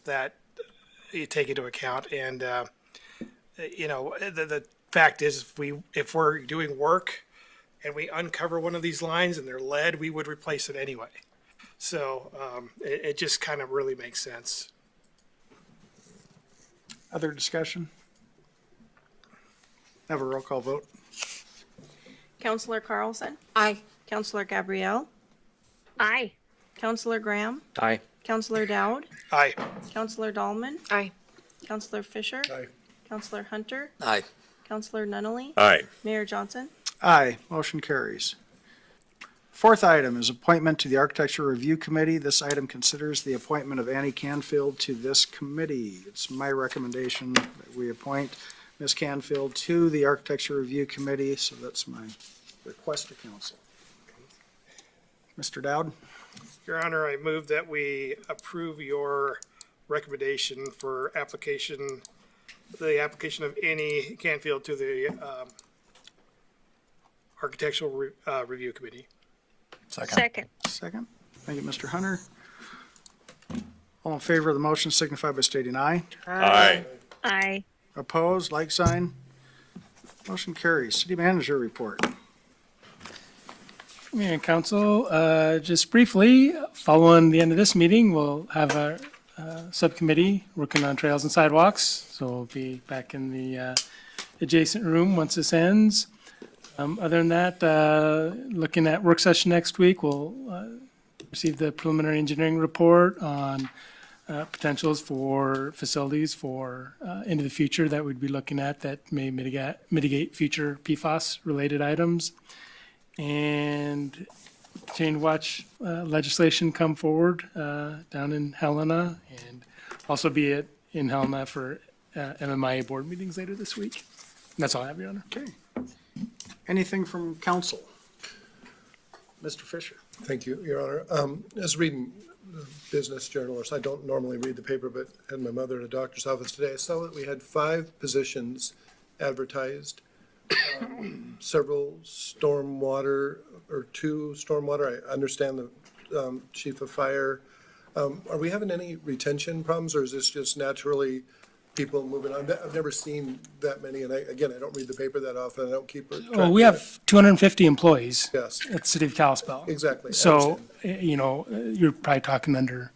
that you take into account. And the fact is, if we're doing work and we uncover one of these lines and they're lead, we would replace it anyway. So it just kind of really makes sense. Other discussion? Have a roll call vote. Counselor Carlson? Aye. Counselor Gabrielle? Aye. Counselor Graham? Aye. Counselor Dowd? Aye. Counselor Dahlman? Aye. Counselor Fisher? Aye. Counselor Hunter? Aye. Counselor Nunley? Aye. Mayor Johnson? Aye, motion carries. Fourth item is appointment to the Architecture Review Committee. This item considers the appointment of Annie Canfield to this committee. It's my recommendation that we appoint Ms. Canfield to the Architecture Review Committee, so that's my request to council. Mr. Dowd? Your Honor, I move that we approve your recommendation for the application of Annie Canfield to the Architectural Review Committee. Second. Second. Thank you, Mr. Hunter. All in favor of the motion signify by stating aye. Aye. Aye. Opposed, like sign. Motion carries. City Manager report. Mayor and council, just briefly, following the end of this meeting, we'll have a subcommittee working on trails and sidewalks. So we'll be back in the adjacent room once this ends. Other than that, looking at work session next week, we'll receive the preliminary engineering report on potentials for facilities for into the future that we'd be looking at that may mitigate future PFAS-related items. And continue to watch legislation come forward down in Helena, and also be in Helena for MMIA board meetings later this week. And that's all I have, Your Honor. Okay. Anything from council? Mr. Fisher? Thank you, Your Honor. As reading the business journalist, I don't normally read the paper, but had my mother at a doctor's office today. I saw that we had 5 positions advertised, several stormwater, or 2 stormwater. I understand the chief of fire. Are we having any retention problems, or is this just naturally people moving on? I've never seen that many, and I don't read the paper that often. I don't keep it. Well, we have 250 employees Yes, at the city of Kalispell. exactly. I So, understand. you're probably talking under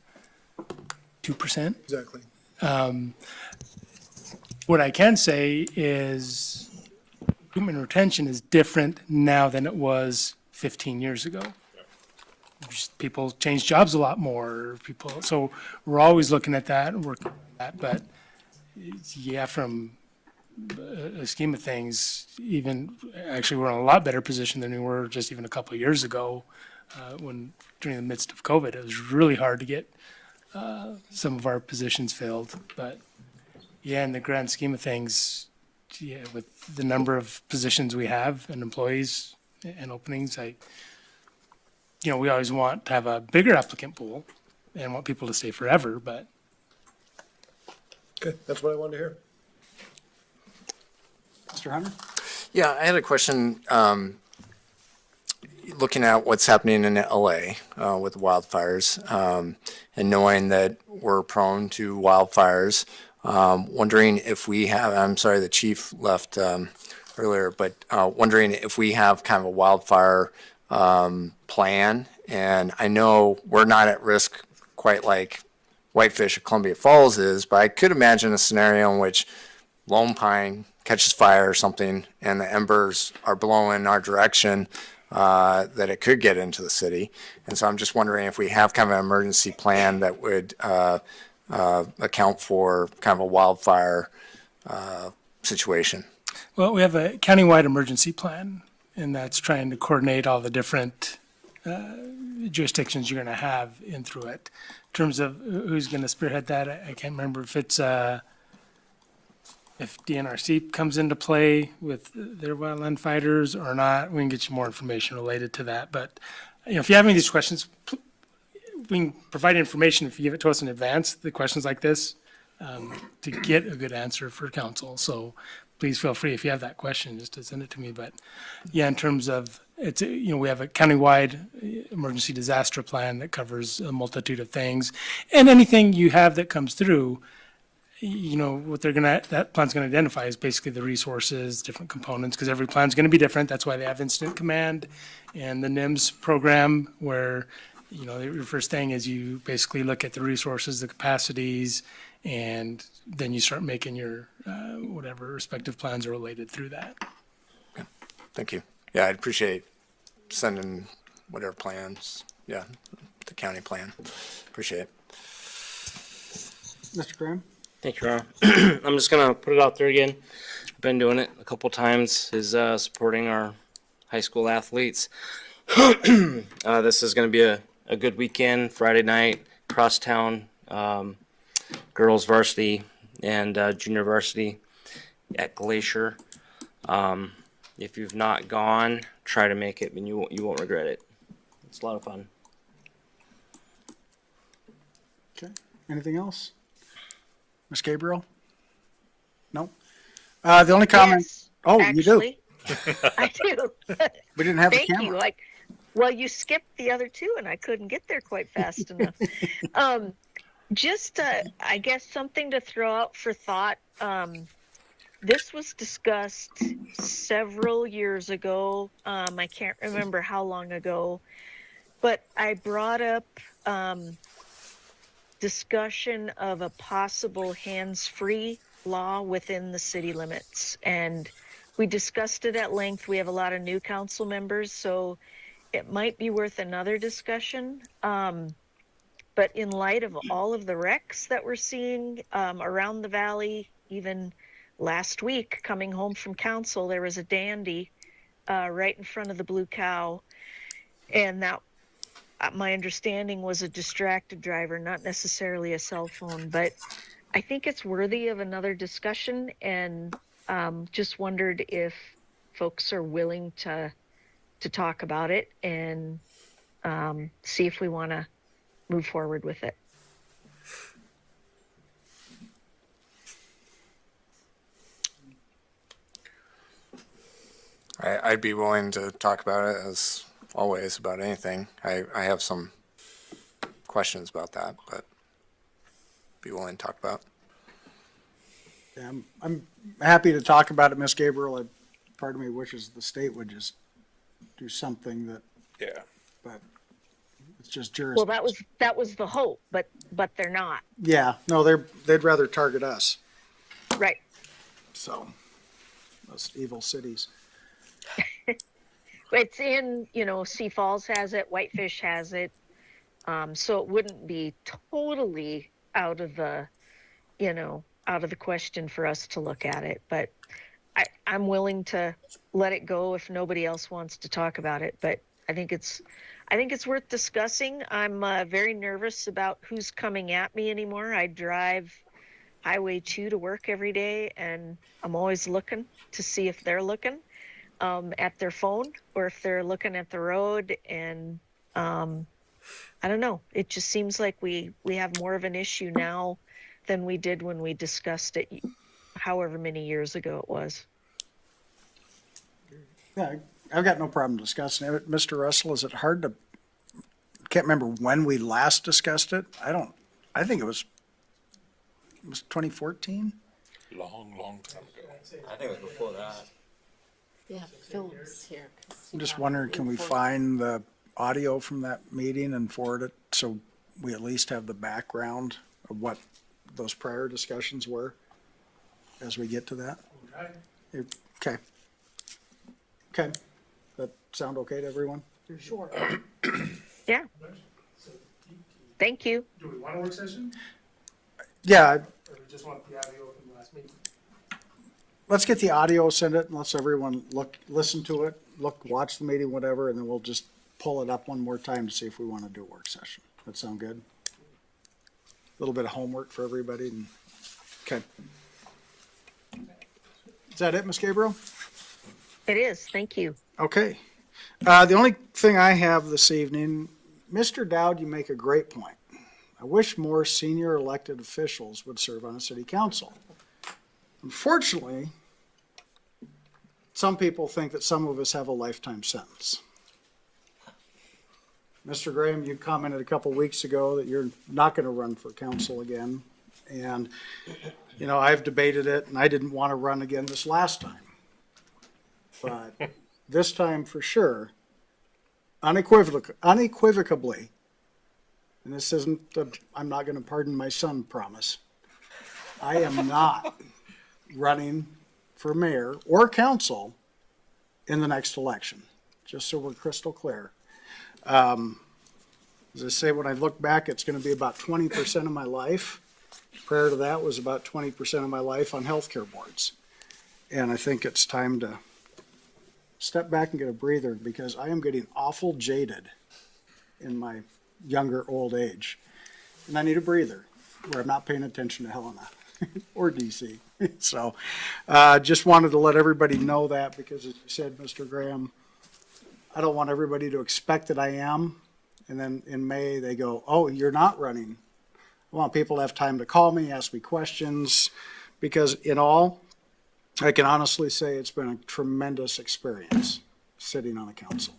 2%. Exactly. What I can say is human retention is different now than it was 15 years ago. Just people change jobs a lot more, so we're always looking at that and working on that, but yeah, from a scheme of things, actually, we're in a lot better position than we were just even a couple of years ago, when during the midst of COVID, it was really hard to get some of our positions filled, but yeah, in the grand scheme of things, yeah, with the number of positions we have and employees and openings, we always want to have a bigger applicant pool and want people to stay forever, but Okay, that's what I wanted to hear. Mr. Hunter? Yeah, I had a question, looking at what's happening in LA with wildfires, and knowing that we're prone to wildfires, wondering if we have, I'm sorry, the chief left earlier, but wondering if we have kind of a wildfire plan. And I know we're not at risk quite like Whitefish at Columbia Falls is, but I could imagine a scenario in which Lone Pine catches fire or something and the embers are blowing in our direction. that it could get into the city. And so I'm just wondering if we have kind of an emergency plan that would account for kind of a wildfire situation. Well, we have a countywide emergency plan, and that's trying to coordinate all the different jurisdictions you're going to have in through it. In terms of who's going to spearhead that, I can't remember if it's if DNRC comes into play with their wildland fighters or not. We can get you more information related to that. But if you have any of these questions, we can provide information if you give it to us in advance. The questions like this to get a good answer for council. So please feel free if you have that question just to send it to me. But yeah, in terms of it's we have a countywide emergency disaster plan that covers a multitude of things, and anything you have that comes through. What that plan's gonna identify is basically the resources, different components, because every plan's gonna be different. That's why they have incident command and the NIMS program where, your first thing is you basically look at the resources, the capacities, and then you start making your, whatever respective plans are related through that. Thank you. Yeah, I'd appreciate sending whatever plans. Yeah, the county plan. Appreciate it. Mr. Graham? Thank you, Ron. I'm just gonna put it out there again. Been doing it a couple times. Is supporting our high school athletes. This is gonna be a good weekend. Friday night, crosstown, girls varsity and junior varsity at Glacier. If you've not gone, try to make it, and you won't regret it. It's a lot of fun. Okay. Anything else? Ms. Gabriel? No? The only comment. Yes, Oh, you do? actually, I do. We didn't have a Thank you. camera. Well, you skipped the other two, and I couldn't get there quite fast enough. Just, I guess, something to throw out for thought. This was discussed several years ago. I can't remember how long ago, but I brought up discussion of a possible hands-free law within the city limits. And we discussed it at length. We have a lot of new council members, so it might be worth another discussion. But in light of all of the wrecks that we're seeing around the valley, even last week coming home from council, there was a dandy right in front of the Blue Cow. And that, my understanding, was a distracted driver, not necessarily a cell phone. But I think it's worthy of another discussion, and just wondered if folks are willing to talk about it and see if we want to move forward with it. I'd be willing to talk about it, as always, about anything. I have some questions about that, but be willing to talk about. Yeah, I'm happy to talk about it, Ms. Gabriel. Part of me wishes the state would just do something that, Yeah. but it's just Well, jurisdiction. that was the hope, but they're not. Yeah, no, they'd rather target us. Right. So, those evil cities. It's in, Sioux Falls has it, Whitefish has it. So it wouldn't be totally out of the question for us to look at it. But I'm willing to let it go if nobody else wants to talk about it. But I think it's worth discussing. I'm very nervous about who's coming at me anymore. I drive Highway 2 to work every day, and I'm always looking to see if they're looking at their phone or if they're looking at the road. And I don't know. It just seems like we have more of an issue now than we did when we discussed it, however many years ago it was. Yeah, I've got no problem discussing it. Mr. Russell, is it hard to, can't remember when we last discussed it? I think it was 2014? Long time ago. I think it was before that. Yeah, Phil's here. I'm just wondering, can we find the audio from that meeting and forward it so we at least have the background of what those prior discussions were as we get to that? Okay. Okay. sound okay to everyone? Sure. Yeah. Thank you. Do we want a work session? Yeah, Or we just want the audio from the last meeting? let's get the audio, send it, and let's everyone listen to it, watch the meeting, whatever, and then we'll just pull it up one more time to see if we want to do a work session. That sound good? A little bit of homework for everybody and, okay. Is that it, Ms. Gabriel? It is. Thank you. Okay. The only thing I have this evening, Mr. Dowd, you make a great point. I wish more senior elected officials would serve on a city council. Unfortunately, some people think that some of us have a lifetime sentence. Mr. Graham, you commented a couple weeks ago that you're not going to run for council again. And, you know, I've debated it and I didn't want to run again this last time. But this time for sure, unequivocally, and this isn't, I'm not going to pardon my son promise, I am not running for mayor or council in the next election, just so we're crystal clear. As I say, when I look back, it's going to be about 20% of my life. Prior to that was about 20% of my life on healthcare boards. And I think it's time to step back and get a breather because I am getting awful jaded in my younger old age. And I need a breather where I'm not paying attention to Helena or DC. So just wanted to let everybody know that because as you said, Mr. Graham, I don't want everybody to expect that I am. And then in May, they go, oh, you're not running. I want people to have time to call me, ask me questions, because in all, I can honestly say it's been a tremendous experience sitting on a council.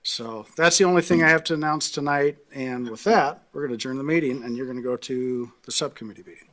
So that's the only thing I have to announce tonight. And with that, we're going to adjourn the meeting and you're going to go to the subcommittee meeting.